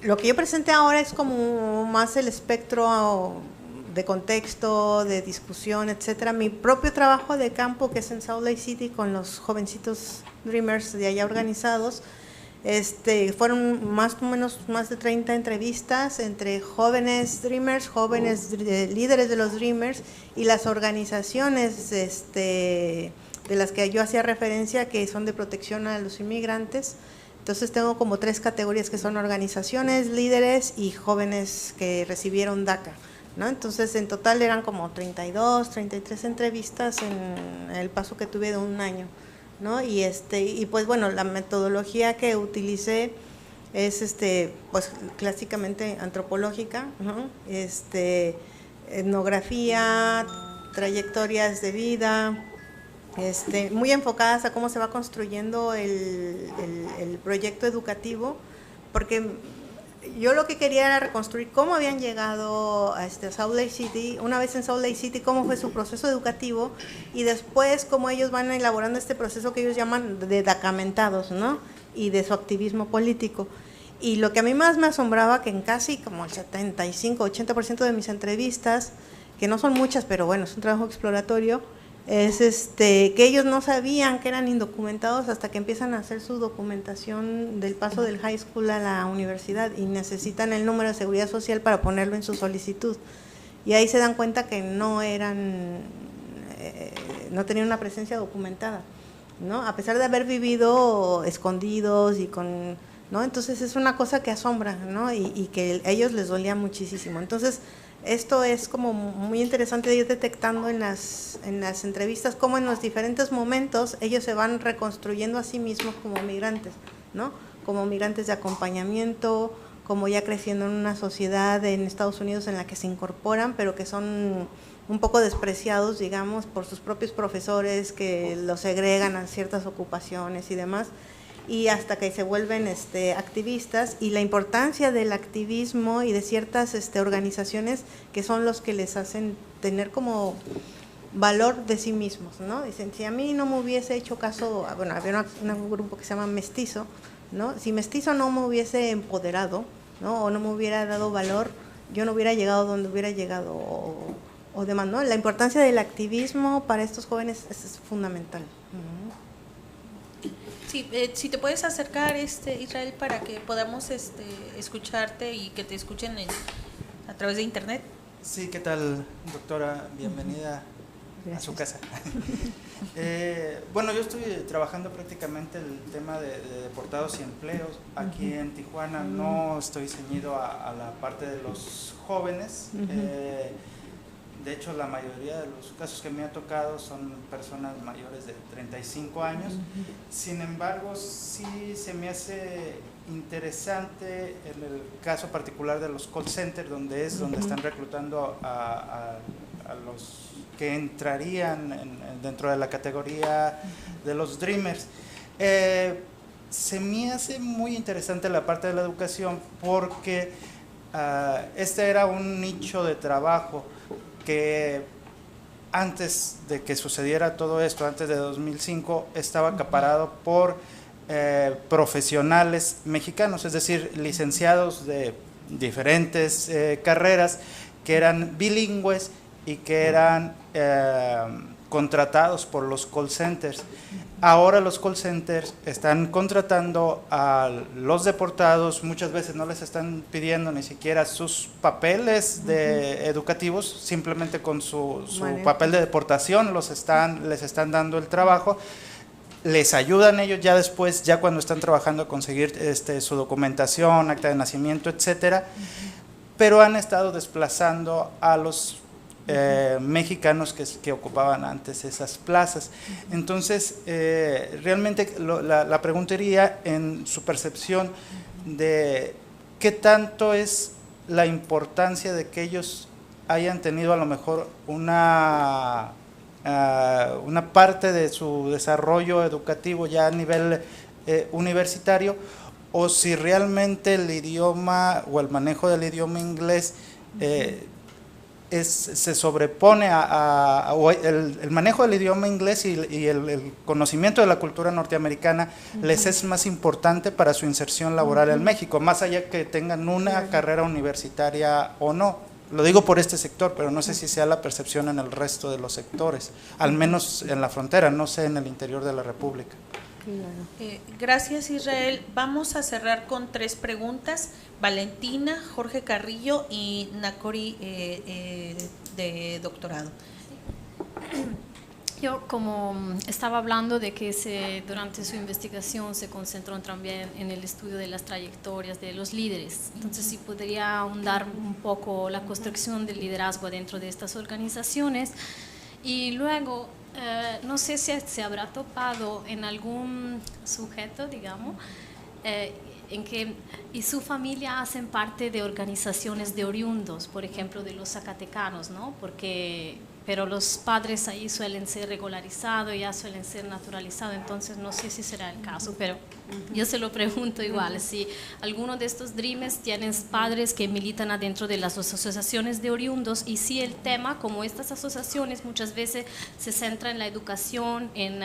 Lo que yo presenté ahora es como más el espectro de contexto, de discusión, etcétera. Mi propio trabajo de campo, que es en Salt Lake City, con los jovencitos Dreamers de allá organizados, fueron más o menos más de 30 entrevistas entre jóvenes Dreamers, jóvenes líderes de los Dreamers y las organizaciones de las que yo hacía referencia, que son de protección a los inmigrantes. Entonces tengo como 3 categorías, que son organizaciones, líderes y jóvenes que recibieron DACA, ¿no? Entonces en total eran como 32, 33 entrevistas en el paso que tuve de un año. ¿no? Y pues bueno, la metodología que utilicé es pues clásicamente antropológica, ¿no? Etnografía, trayectorias de vida, muy enfocadas a cómo se va construyendo el proyecto educativo, porque yo lo que quería era reconstruir cómo habían llegado a Salt Lake City, una vez en Salt Lake City, cómo fue su proceso educativo, y después cómo ellos van elaborando este proceso que ellos llaman de dacamentados, ¿no? Y de su activismo político. Y lo que a mí más me asombraba, que en casi como el 75-80% de mis entrevistas, que no son muchas, pero bueno, es un trabajo exploratorio, es que ellos no sabían que eran indocumentados hasta que empiezan a hacer su documentación del paso del high school a la universidad y necesitan el número de seguridad social para ponerlo en su solicitud. Y ahí se dan cuenta que no tenían una presencia documentada, ¿no? A pesar de haber vivido escondidos y con, ¿no? Entonces es una cosa que asombra, ¿no? Y que a ellos les dolía muchísimo. Entonces esto es como muy interesante de ir detectando en las entrevistas cómo en los diferentes momentos ellos se van reconstruyendo a sí mismos como migrantes, ¿no? Como migrantes de acompañamiento, como ya creciendo en una sociedad en Estados Unidos en la que se incorporan, pero que son un poco despreciados, digamos, por sus propios profesores que los segregan a ciertas ocupaciones y demás, y hasta que se vuelven activistas, y la importancia del activismo y de ciertas organizaciones que son los que les hacen tener como valor de sí mismos, ¿no? Dicen, si a mí no me hubiese hecho caso, bueno, había un grupo que se llama Mestizo, ¿no? Si Mestizo no me hubiese empoderado, ¿no? O no me hubiera dado valor, yo no hubiera llegado donde hubiera llegado o demás, ¿no? La importancia del activismo para estos jóvenes es fundamental. Sí, si te puedes acercar, Israel, para que podamos escucharte y que te escuchen a través de internet. Sí, ¿qué tal, doctora? Bienvenida. Gracias. A su casa. Bueno, yo estoy trabajando prácticamente el tema de deportados y empleos. Aquí en Tijuana no estoy ceñido a la parte de los jóvenes. De hecho, la mayoría de los casos que me ha tocado son personas mayores de 35 años. Sin embargo, sí se me hace interesante en el caso particular de los call centers, donde están reclutando a los que entrarían dentro de la categoría de los Dreamers. Se me hace muy interesante la parte de la educación porque este era un nicho de trabajo que antes de que sucediera todo esto, antes de 2005, estaba acaparado por profesionales mexicanos, es decir, licenciados de diferentes carreras que eran bilingües y que eran contratados por los call centers. Ahora los call centers están contratando a los deportados, muchas veces no les están pidiendo ni siquiera sus papeles educativos, simplemente con su papel de deportación les están dando el trabajo, les ayudan ellos ya después, ya cuando están trabajando a conseguir su documentación, acta de nacimiento, etcétera, pero han estado desplazando a los mexicanos que ocupaban antes esas plazas. Entonces, realmente la pregunta iría en su percepción de qué tanto es la importancia de que ellos hayan tenido a lo mejor una parte de su desarrollo educativo ya a nivel universitario, o si realmente el idioma o el manejo del idioma inglés se sobrepone o el manejo del idioma inglés y el conocimiento de la cultura norteamericana les es más importante para su inserción laboral en México, más allá que tengan una carrera universitaria o no. Lo digo por este sector, pero no sé si sea la percepción en el resto de los sectores, al menos en la frontera, no sé en el interior de la República. Gracias, Israel. Vamos a cerrar con 3 preguntas. Valentina, Jorge Carrillo y Nacori de doctorado. Yo, como estaba hablando de que durante su investigación se concentró también en el estudio de las trayectorias de los líderes, entonces sí podría ahondar un poco la construcción del liderazgo dentro de estas organizaciones. Y luego no sé si se habrá topado en algún sujeto, digamos, en que y su familia hacen parte de organizaciones de oriundos, por ejemplo, de los zacatecanos, ¿no? Pero los padres ahí suelen ser regularizados, ya suelen ser naturalizados, entonces no sé si será el caso, pero yo se lo pregunto igual, si alguno de estos Dreamers tienen padres que militan adentro de las asociaciones de oriundos, y si el tema, como estas asociaciones muchas veces se centra en la educación, en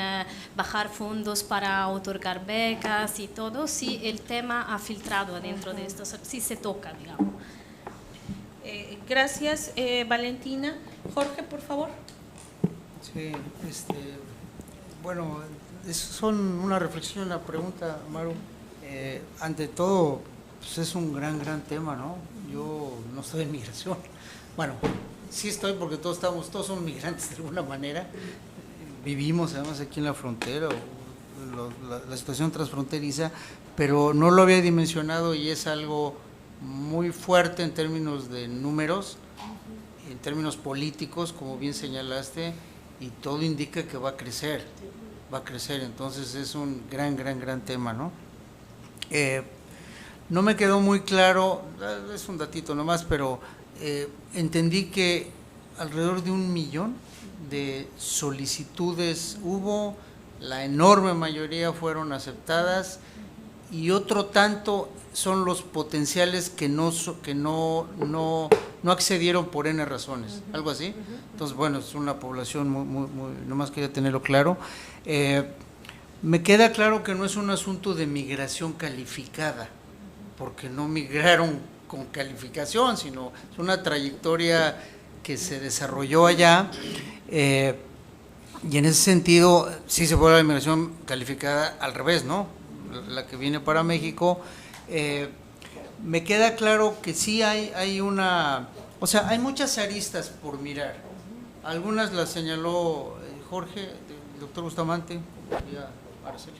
bajar fondos para otorgar becas y todo, si el tema ha filtrado adentro de estos, si se toca, digamos. Gracias, Valentina. Jorge, por favor. Sí, bueno, son una reflexión, una pregunta, Maru. Ante todo, pues es un gran tema, ¿no? Yo no estoy en migración. Bueno, sí estoy porque todos somos migrantes de alguna manera. Vivimos además aquí en la frontera, la situación transfronteriza, pero no lo había dimensionado y es algo muy fuerte en términos de números, en términos políticos, como bien señalaste, y todo indica que va a crecer, entonces es un gran tema, ¿no? No me quedó muy claro, es un datito nomás, pero entendí que alrededor de 1 millón de solicitudes hubo, la enorme mayoría fueron aceptadas, y otro tanto son los potenciales que no accedieron por N razones, algo así. Entonces, bueno, es una población muy nomás quería tenerlo claro. Me queda claro que no es un asunto de migración calificada, porque no migraron con calificación, sino es una trayectoria que se desarrolló allá, y en ese sentido sí se fue la migración calificada al revés, ¿no? La que viene para México. Me queda claro que sí hay una, o sea, hay muchas aristas por mirar. Algunas las señaló Jorge, el doctor Bustamante, y Araceli.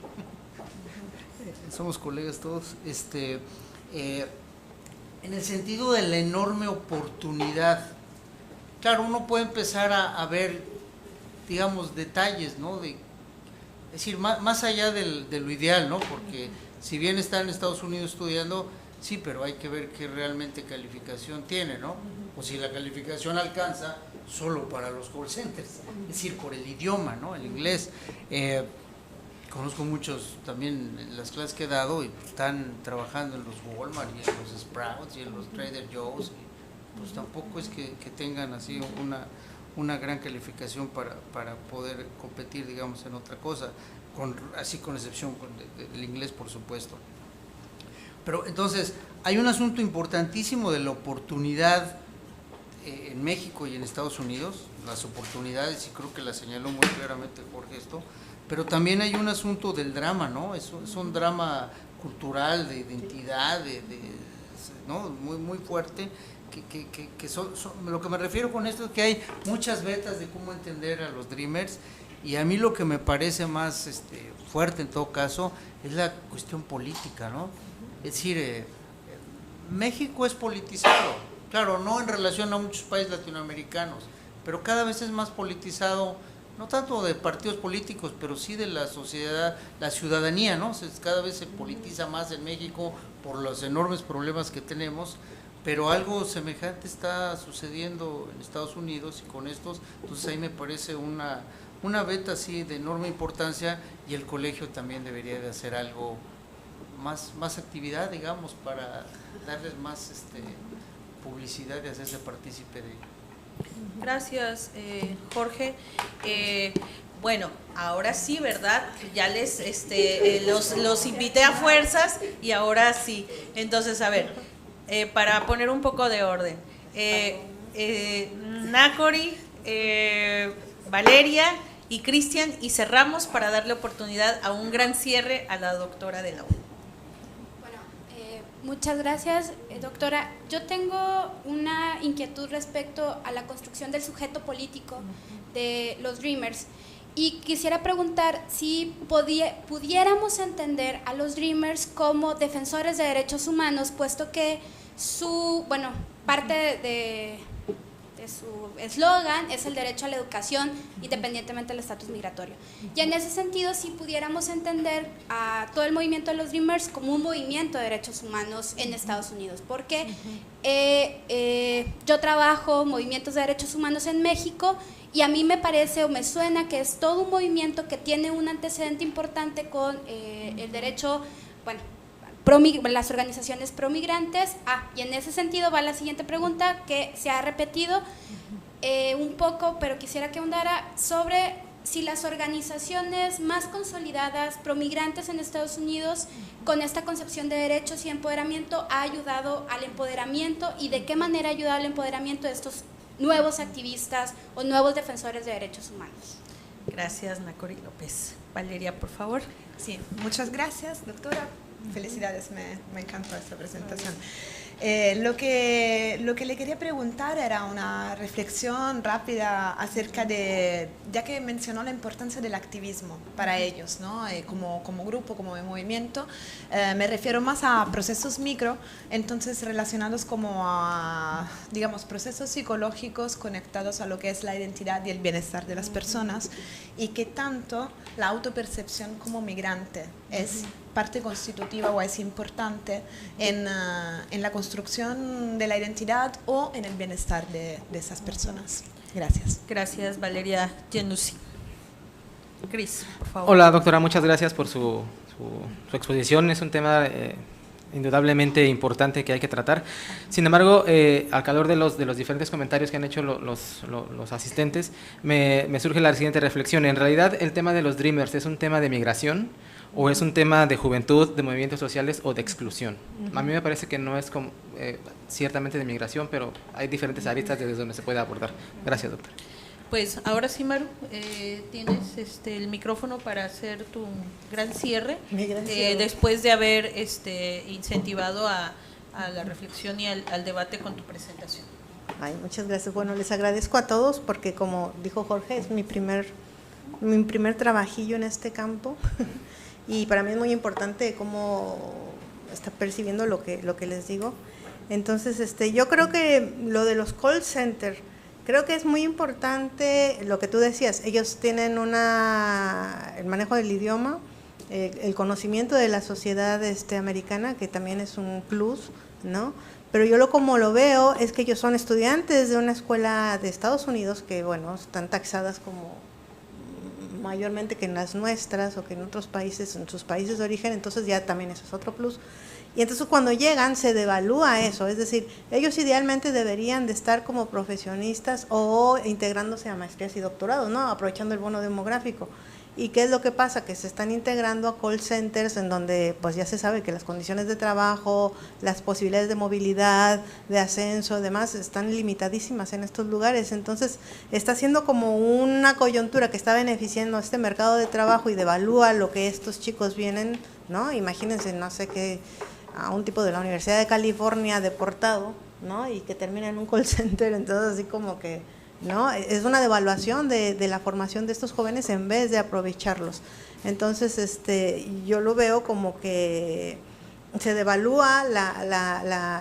Somos colegas todos. En el sentido de la enorme oportunidad. Claro, uno puede empezar a ver, digamos, detalles, ¿no? Es decir, más allá de lo ideal, ¿no? Porque si bien está en Estados Unidos estudiando, sí, pero hay que ver qué realmente calificación tiene, ¿no? O si la calificación alcanza solo para los call centers, es decir, por el idioma, ¿no? El inglés. Conozco muchos también en las clases que he dado y están trabajando en los Walmart y en los Sprouts y en los Trader Joe's, y pues tampoco es que tengan así una gran calificación para poder competir, digamos, en otra cosa, así con excepción del inglés, por supuesto. Pero entonces, hay un asunto importantísimo de la oportunidad en México y en Estados Unidos, las oportunidades, y creo que la señaló muy claramente Jorge esto, pero también hay un asunto del drama, ¿no? Es un drama cultural, de identidad, ¿no? Muy fuerte, que lo que me refiero con esto es que hay muchas vetas de cómo entender a los Dreamers, y a mí lo que me parece más fuerte en todo caso es la cuestión política, ¿no? Es decir, México es politizado, claro, no en relación a muchos países latinoamericanos, pero cada vez es más politizado, no tanto de partidos políticos, pero sí de la sociedad, la ciudadanía, ¿no? Cada vez se politiza más en México por los enormes problemas que tenemos, pero algo semejante está sucediendo en Estados Unidos y con estos, entonces ahí me parece una veta así de enorme importancia, y el colegio también debería de hacer algo, más actividad, digamos, para darles más publicidad y hacerse partícipe de ello. Gracias, Jorge. Bueno, ahora sí, ¿verdad? Ya los invité a fuerzas y ahora sí. Entonces, a ver, para poner un poco de orden. Nácori, Valeria y Cristian, y cerramos para darle oportunidad a un gran cierre a la doctora de la U. Muchas gracias, doctora. Yo tengo una inquietud respecto a la construcción del sujeto político de los Dreamers, y quisiera preguntar si pudiéramos entender a los Dreamers como defensores de derechos humanos, puesto que parte de su eslogan, es el derecho a la educación independientemente del estatus migratorio. Y en ese sentido, si pudiéramos entender a todo el movimiento de los Dreamers como un movimiento de derechos humanos en Estados Unidos, porque yo trabajo movimientos de derechos humanos en México y a mí me parece o me suena que es todo un movimiento que tiene un antecedente importante con el derecho, bueno, las organizaciones promigrantes. Y en ese sentido va la siguiente pregunta que se ha repetido un poco, pero quisiera que ahondara sobre si las organizaciones más consolidadas promigrantes en Estados Unidos con esta concepción de derechos y empoderamiento ha ayudado al empoderamiento y de qué manera ha ayudado al empoderamiento de estos nuevos activistas o nuevos defensores de derechos humanos. Gracias, Nacori López. Valeria, por favor. Sí, muchas gracias, doctora. Felicidades, me encantó esta presentación. Lo que le quería preguntar era una reflexión rápida acerca de, ya que mencionó la importancia del activismo para ellos, ¿no? Como grupo, como movimiento, me refiero más a procesos micro, entonces relacionados como a, digamos, procesos psicológicos conectados a lo que es la identidad y el bienestar de las personas, y que tanto la autopercepción como migrante es parte constitutiva o es importante en la construcción de la identidad o en el bienestar de esas personas. Gracias. Gracias, Valeria Giannuzzi. Cris, por favor. Hola, doctora, muchas gracias por su exposición. Es un tema indudablemente importante que hay que tratar. Sin embargo, al calor de los diferentes comentarios que han hecho los asistentes, me surge la siguiente reflexión. En realidad, el tema de los Dreamers es un tema de migración, ¿o es un tema de juventud, de movimientos sociales o de exclusión? A mí me parece que no es como, ciertamente de migración, pero hay diferentes aristas desde donde se puede abordar. Gracias, doctor. Pues ahora sí, Maru, tienes el micrófono para hacer tu gran cierre, después de haber incentivado a la reflexión y al debate con tu presentación. Ay, muchas gracias. Bueno, les agradezco a todos porque, como dijo Jorge, es mi primer trabajillo en este campo. Y para mí es muy importante cómo está percibiendo lo que les digo. Entonces, yo creo que lo de los call centers, creo que es muy importante lo que tú decías. Ellos tienen el manejo del idioma, el conocimiento de la sociedad americana, que también es un plus, ¿no? Pero yo como lo veo es que ellos son estudiantes de una escuela de Estados Unidos que, bueno, están taxadas como mayormente que en las nuestras o que en otros países, en sus países de origen, entonces ya también eso es otro plus. Y entonces cuando llegan se devalúa eso, es decir, ellos idealmente deberían de estar como profesionistas o integrándose a maestrías y doctorados, ¿no? Aprovechando el bono demográfico. ¿Y qué es lo que pasa? Que se están integrando a call centers en donde pues ya se sabe que las condiciones de trabajo, las posibilidades de movilidad, de ascenso, demás, están limitadísimas en estos lugares. Entonces está siendo como una coyuntura que está beneficiando a este mercado de trabajo y devalúa lo que estos chicos vienen, ¿no? Imagínense, no sé qué, a un tipo de la Universidad de California deportado, ¿no? Y que termina en un call center, entonces así como que, ¿no? Es una devaluación de la formación de estos jóvenes en vez de aprovecharlos. Entonces, yo lo veo como que se devalúa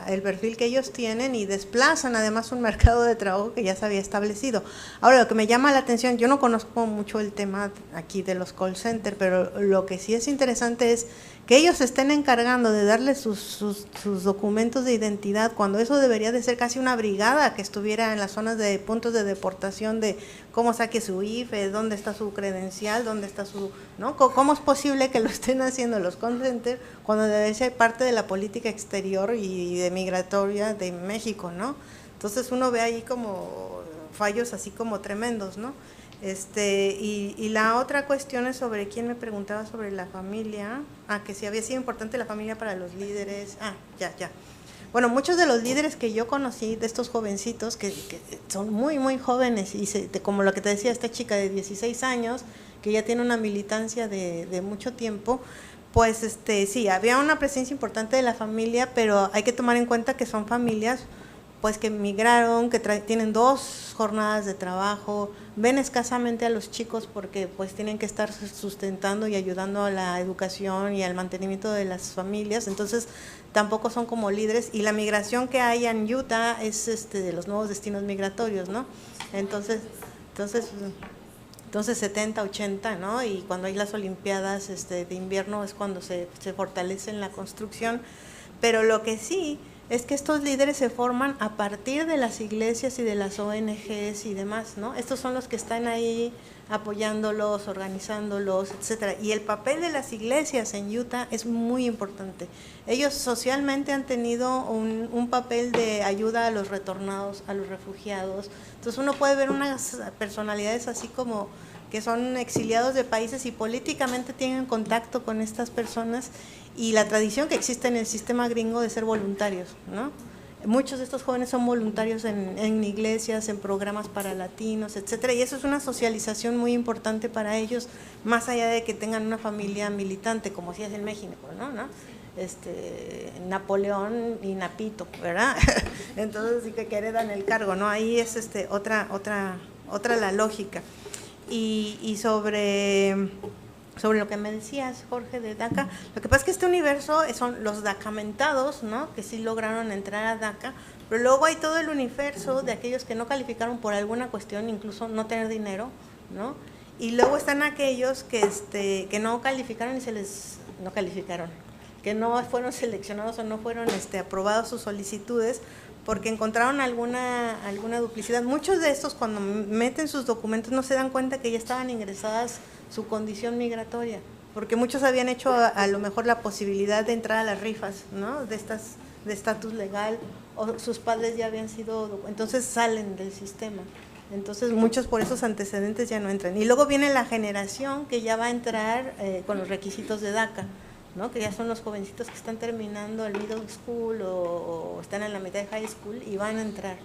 el perfil que ellos tienen y desplazan además un mercado de trabajo que ya se había establecido. Ahora, lo que me llama la atención, yo no conozco mucho el tema aquí de los call centers, pero lo que sí es interesante es que ellos se estén encargando de darle sus documentos de identidad, cuando eso debería de ser casi una brigada que estuviera en las zonas de puntos de deportación, de cómo saque su IFE, dónde está su credencial, dónde está su, ¿no? ¿Cómo es posible que lo estén haciendo los call centers cuando debe ser parte de la política exterior y de migratoria de México, ¿no? Entonces uno ve ahí como fallos así como tremendos, ¿no? Y la otra cuestión es sobre quién me preguntaba sobre la familia. Que si había sido importante la familia para los líderes. Ya. Bueno, muchos de los líderes que yo conocí, de estos jovencitos, que son muy, muy jóvenes, y como lo que te decía, esta chica de 16 años, que ya tiene una militancia de mucho tiempo, pues sí, había una presencia importante de la familia, pero hay que tomar en cuenta que son familias pues que migraron, que tienen 2 jornadas de trabajo, ven escasamente a los chicos porque pues tienen que estar sustentando y ayudando a la educación y al mantenimiento de las familias, entonces tampoco son como líderes, y la migración que hay en Utah es de los nuevos destinos migratorios, ¿no? Entonces 70, 80, ¿no? Y cuando hay las olimpiadas de invierno es cuando se fortalece en la construcción, pero lo que sí es que estos líderes se forman a partir de las iglesias y de las ONGs y demás, ¿no? Estos son los que están ahí apoyándolos, organizándolos, etcétera. Y el papel de las iglesias en Utah es muy importante. Ellos socialmente han tenido un papel de ayuda a los retornados, a los refugiados. Entonces uno puede ver unas personalidades así como que son exiliados de países y políticamente tienen contacto con estas personas, y la tradición que existe en el sistema gringo de ser voluntarios, ¿no? Muchos de estos jóvenes son voluntarios en iglesias, en programas para latinos, etcétera, y eso es una socialización muy importante para ellos, más allá de que tengan una familia militante, como si es en México, ¿no? Napoleón y Napito, ¿verdad? Entonces sí que heredan el cargo, ¿no? Ahí es otra la lógica. Y sobre lo que me decías, Jorge, de DACA, lo que pasa es que este universo son los dacamentados, ¿no? Que sí lograron entrar a DACA, pero luego hay todo el universo de aquellos que no calificaron por alguna cuestión, incluso no tener dinero, ¿no? Y luego están aquellos que no calificaron y no calificaron, que no fueron seleccionados o no fueron aprobados sus solicitudes porque encontraron alguna duplicidad. Muchos de estos, cuando meten sus documentos, no se dan cuenta que ya estaban ingresadas su condición migratoria, porque muchos habían hecho a lo mejor la posibilidad de entrar a las rifas, ¿no? De estatus legal, o sus padres ya habían sido, entonces salen del sistema. Entonces muchos por esos antecedentes ya no entran. Y luego viene la generación que ya va a entrar con los requisitos de DACA, ¿no? Que ya son los jovencitos que están terminando el middle school o están en la mitad de high school y van a entrar,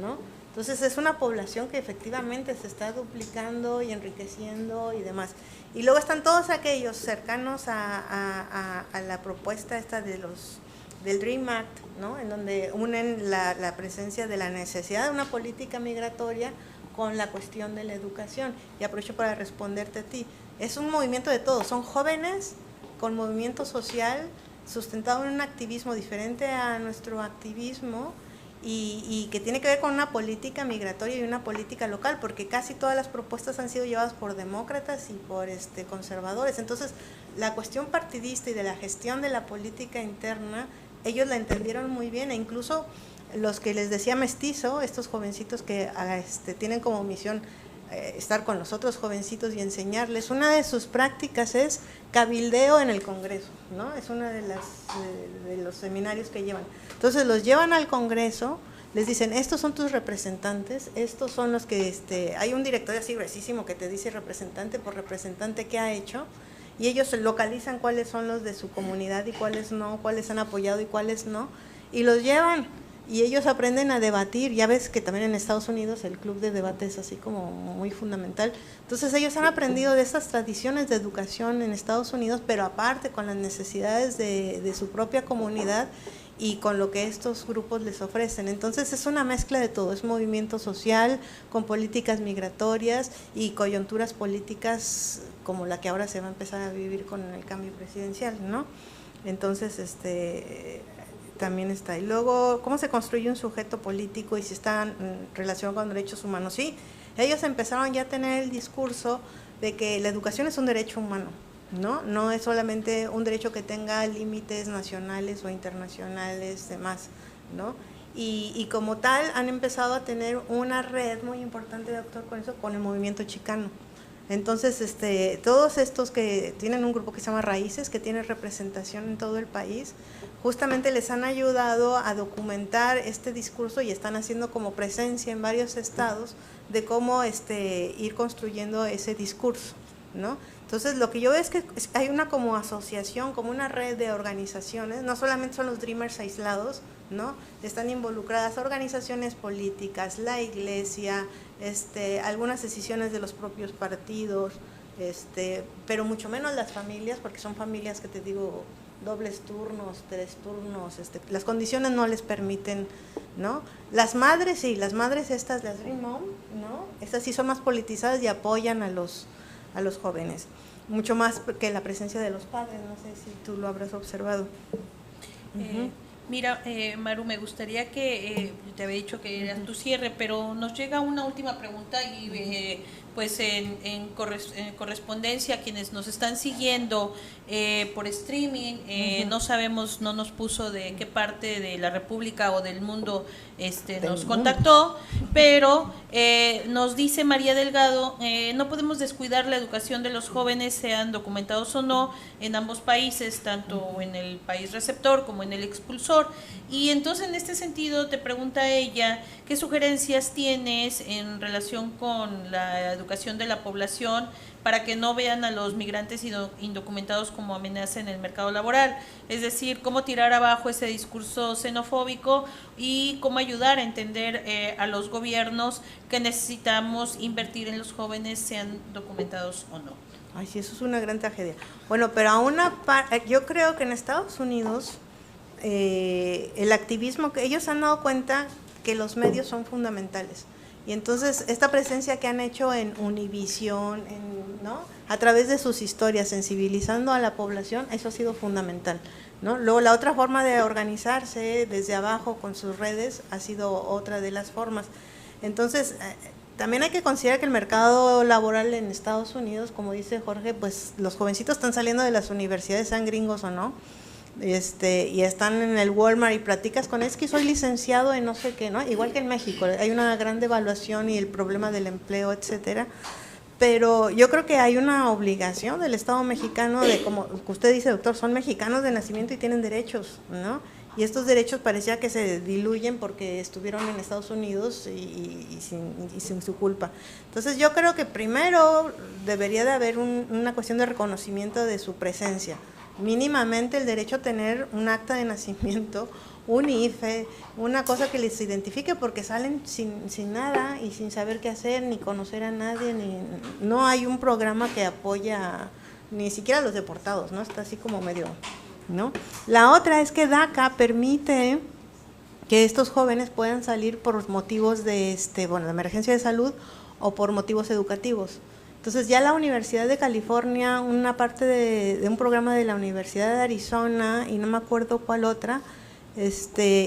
¿no? Entonces es una población que efectivamente se está duplicando y enriqueciendo y demás. Y luego están todos aquellos cercanos a la propuesta esta del Dream Act, ¿no? En donde unen la presencia de la necesidad de una política migratoria con la cuestión de la educación. Y aprovecho para responderte a ti. Es un movimiento de todos, son jóvenes con movimiento social sustentado en un activismo diferente a nuestro activismo, y que tiene que ver con una política migratoria y una política local, porque casi todas las propuestas han sido llevadas por demócratas y por conservadores. Entonces, la cuestión partidista y de la gestión de la política interna, ellos la entendieron muy bien, e incluso los que les decía mestizo, estos jovencitos que tienen como misión estar con los otros jovencitos y enseñarles, una de sus prácticas es cabildeo en el Congreso, ¿no? Es una de los seminarios que llevan. Entonces los llevan al Congreso, les dicen, estos son tus representantes, estos son los que, hay un directorio así gruesísimo que te dice representante por representante qué ha hecho, y ellos localizan cuáles son los de su comunidad y cuáles no, cuáles han apoyado y cuáles no, y los llevan. Y ellos aprenden a debatir. Ya ves que también en Estados Unidos el club de debate es así como muy fundamental. Entonces ellos han aprendido de estas tradiciones de educación en Estados Unidos, pero aparte con las necesidades de su propia comunidad y con lo que estos grupos les ofrecen. Entonces es una mezcla de todo, es movimiento social con políticas migratorias y coyunturas políticas como la que ahora se va a empezar a vivir con el cambio presidencial, ¿no? Entonces, también está. Y luego, ¿cómo se construye un sujeto político y si está en relación con derechos humanos? Sí, ellos empezaron ya a tener el discurso de que la educación es un derecho humano, ¿no? No es solamente un derecho que tenga límites nacionales o internacionales, demás, ¿no? Y como tal han empezado a tener una red muy importante, doctor, con eso, con el movimiento chicano. Entonces, todos estos que tienen un grupo que se llama Raíces, que tiene representación en todo el país, justamente les han ayudado a documentar este discurso y están haciendo como presencia en varios estados de cómo ir construyendo ese discurso, ¿no? Entonces, lo que yo veo es que hay una como asociación, como una red de organizaciones, no solamente son los Dreamers aislados, ¿no? Están involucradas organizaciones políticas, la iglesia, algunas decisiones de los propios partidos, pero mucho menos las familias, porque son familias que te digo, dobles turnos, 3 turnos, las condiciones no les permiten ¿no? Las madres, sí, las madres estas, las Dream Mom, ¿no? Estas sí son más politizadas y apoyan a los jóvenes, mucho más que la presencia de los padres, no sé si tú lo habrás observado. Mira, Maru, me gustaría que, te había dicho que era tu cierre, pero nos llega una última pregunta y pues en correspondencia a quienes nos están siguiendo por streaming, no sabemos, no nos puso de qué parte de la República o del mundo nos contactó, pero nos dice María Delgado, no podemos descuidar la educación de los jóvenes, sean documentados o no, en ambos países, tanto en el país receptor como en el expulsor. Y entonces en este sentido te pregunta ella, ¿qué sugerencias tienes en relación con la educación de la población para que no vean a los migrantes indocumentados como amenaza en el mercado laboral? Es decir, cómo tirar abajo ese discurso xenofóbico y cómo ayudar a entender a los gobiernos que necesitamos invertir en los jóvenes, sean documentados o no. Ay, sí, eso es una gran tragedia. Bueno, pero yo creo que en Estados Unidos el activismo, que ellos han dado cuenta que los medios son fundamentales. Y entonces esta presencia que han hecho en Univisión, ¿no? A través de sus historias, sensibilizando a la población, eso ha sido fundamental, ¿no? Luego la otra forma de organizarse desde abajo con sus redes ha sido otra de las formas. Entonces, también hay que considerar que el mercado laboral en Estados Unidos, como dice Jorge, pues los jovencitos están saliendo de las universidades, sean gringos o no, y están en el Walmart y platicas con es que soy licenciado en no sé qué, ¿no? Igual que en México, hay una gran devaluación y el problema del empleo, etcétera. Pero yo creo que hay una obligación del Estado mexicano de, como usted dice, doctor, son mexicanos de nacimiento y tienen derechos, ¿no? Y estos derechos parecía que se diluyen porque estuvieron en Estados Unidos y sin su culpa. Entonces yo creo que primero debería de haber una cuestión de reconocimiento de su presencia. Mínimamente el derecho a tener un acta de nacimiento, un IFE, una cosa que les identifique, porque salen sin nada y sin saber qué hacer, ni conocer a nadie, no hay un programa que apoya ni siquiera a los deportados, ¿no? Está así como medio, ¿no? La otra es que DACA permite que estos jóvenes puedan salir por motivos de de emergencia de salud o por motivos educativos. Entonces ya la Universidad de California, una parte de un programa de la Universidad de Arizona y no me acuerdo cuál otra,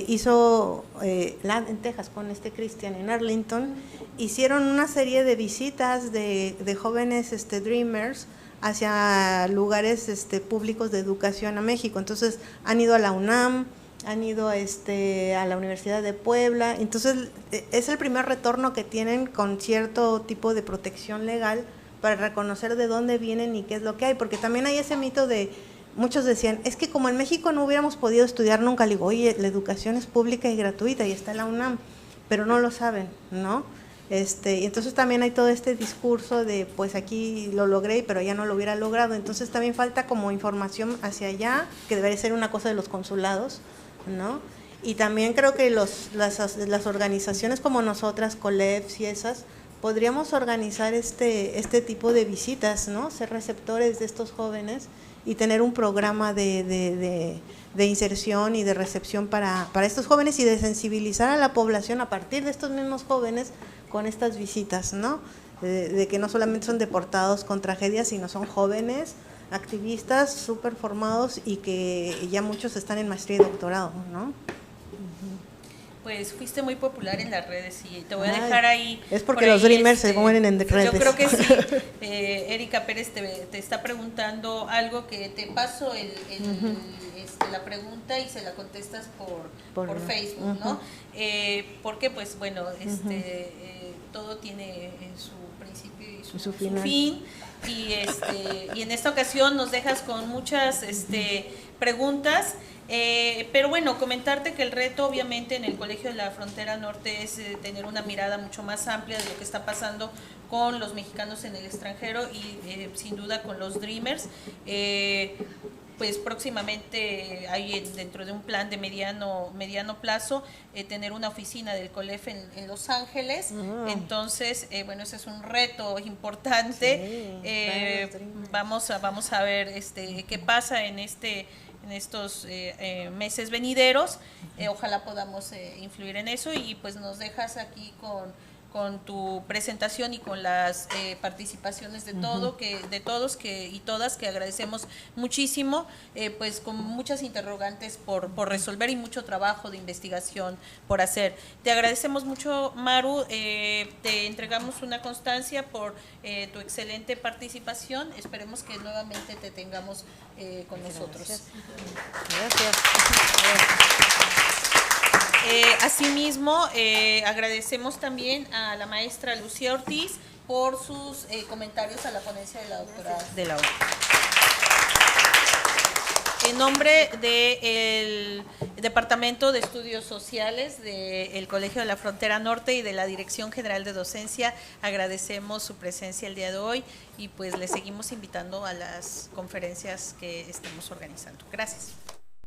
hizo en Texas con Christian en Arlington, hicieron una serie de visitas de jóvenes Dreamers hacia lugares públicos de educación a México. Entonces han ido a la UNAM, han ido a la Universidad de Puebla. Entonces es el primer retorno que tienen con cierto tipo de protección legal para reconocer de dónde vienen y qué es lo que hay, porque también hay ese mito de, muchos decían, es que como en México no hubiéramos podido estudiar nunca, le digo, oye, la educación es pública y gratuita y está la UNAM, pero no lo saben, ¿no? Y entonces también hay todo este discurso de, pues aquí lo logré, pero ya no lo hubiera logrado. Entonces también falta como información hacia allá, que debería ser una cosa de los consulados, ¿no? Y también creo que las organizaciones como nosotras, COLEPS y esas, podríamos organizar este tipo de visitas, ¿no? Ser receptores de estos jóvenes y tener un programa de inserción y de recepción para estos jóvenes y de sensibilizar a la población a partir de estos mismos jóvenes con estas visitas, ¿no? De que no solamente son deportados con tragedias, sino son jóvenes, activistas, súper formados y que ya muchos están en maestría y doctorado, ¿no? Pues fuiste muy popular en las redes y te voy a dejar ahí. Es porque los Dreamers se mueren en redes. Yo creo que sí. Erika Pérez te está preguntando algo que te paso la pregunta y se la contestas por Facebook, ¿no? Porque pues bueno, todo tiene su principio y su fin. Y en esta ocasión nos dejas con muchas preguntas. Pero bueno, comentarte que el reto obviamente en el Colegio de la Frontera Norte es tener una mirada mucho más amplia de lo que está pasando con los mexicanos en el extranjero y sin duda con los Dreamers. Pues próximamente hay dentro de un plan de mediano plazo tener una oficina del COLEF en Los Ángeles. Entonces, bueno, ese es un reto importante. Vamos a ver qué pasa en estos meses venideros. Ojalá podamos influir en eso, y pues nos dejas aquí con tu presentación y con las participaciones de todos y todas, que agradecemos muchísimo, pues con muchas interrogantes por resolver y mucho trabajo de investigación por hacer. Te agradecemos mucho, Maru, te entregamos una constancia por tu excelente participación. Esperemos que nuevamente te tengamos con nosotros. Gracias. Asimismo, agradecemos también a la maestra Lucía Ortiz por sus comentarios a la ponencia de la doctora de la ONU. En nombre del Departamento de Estudios Sociales del Colegio de la Frontera Norte y de la Dirección General de Docencia, agradecemos su presencia el día de hoy, y pues les seguimos invitando a las conferencias que estemos organizando. Gracias.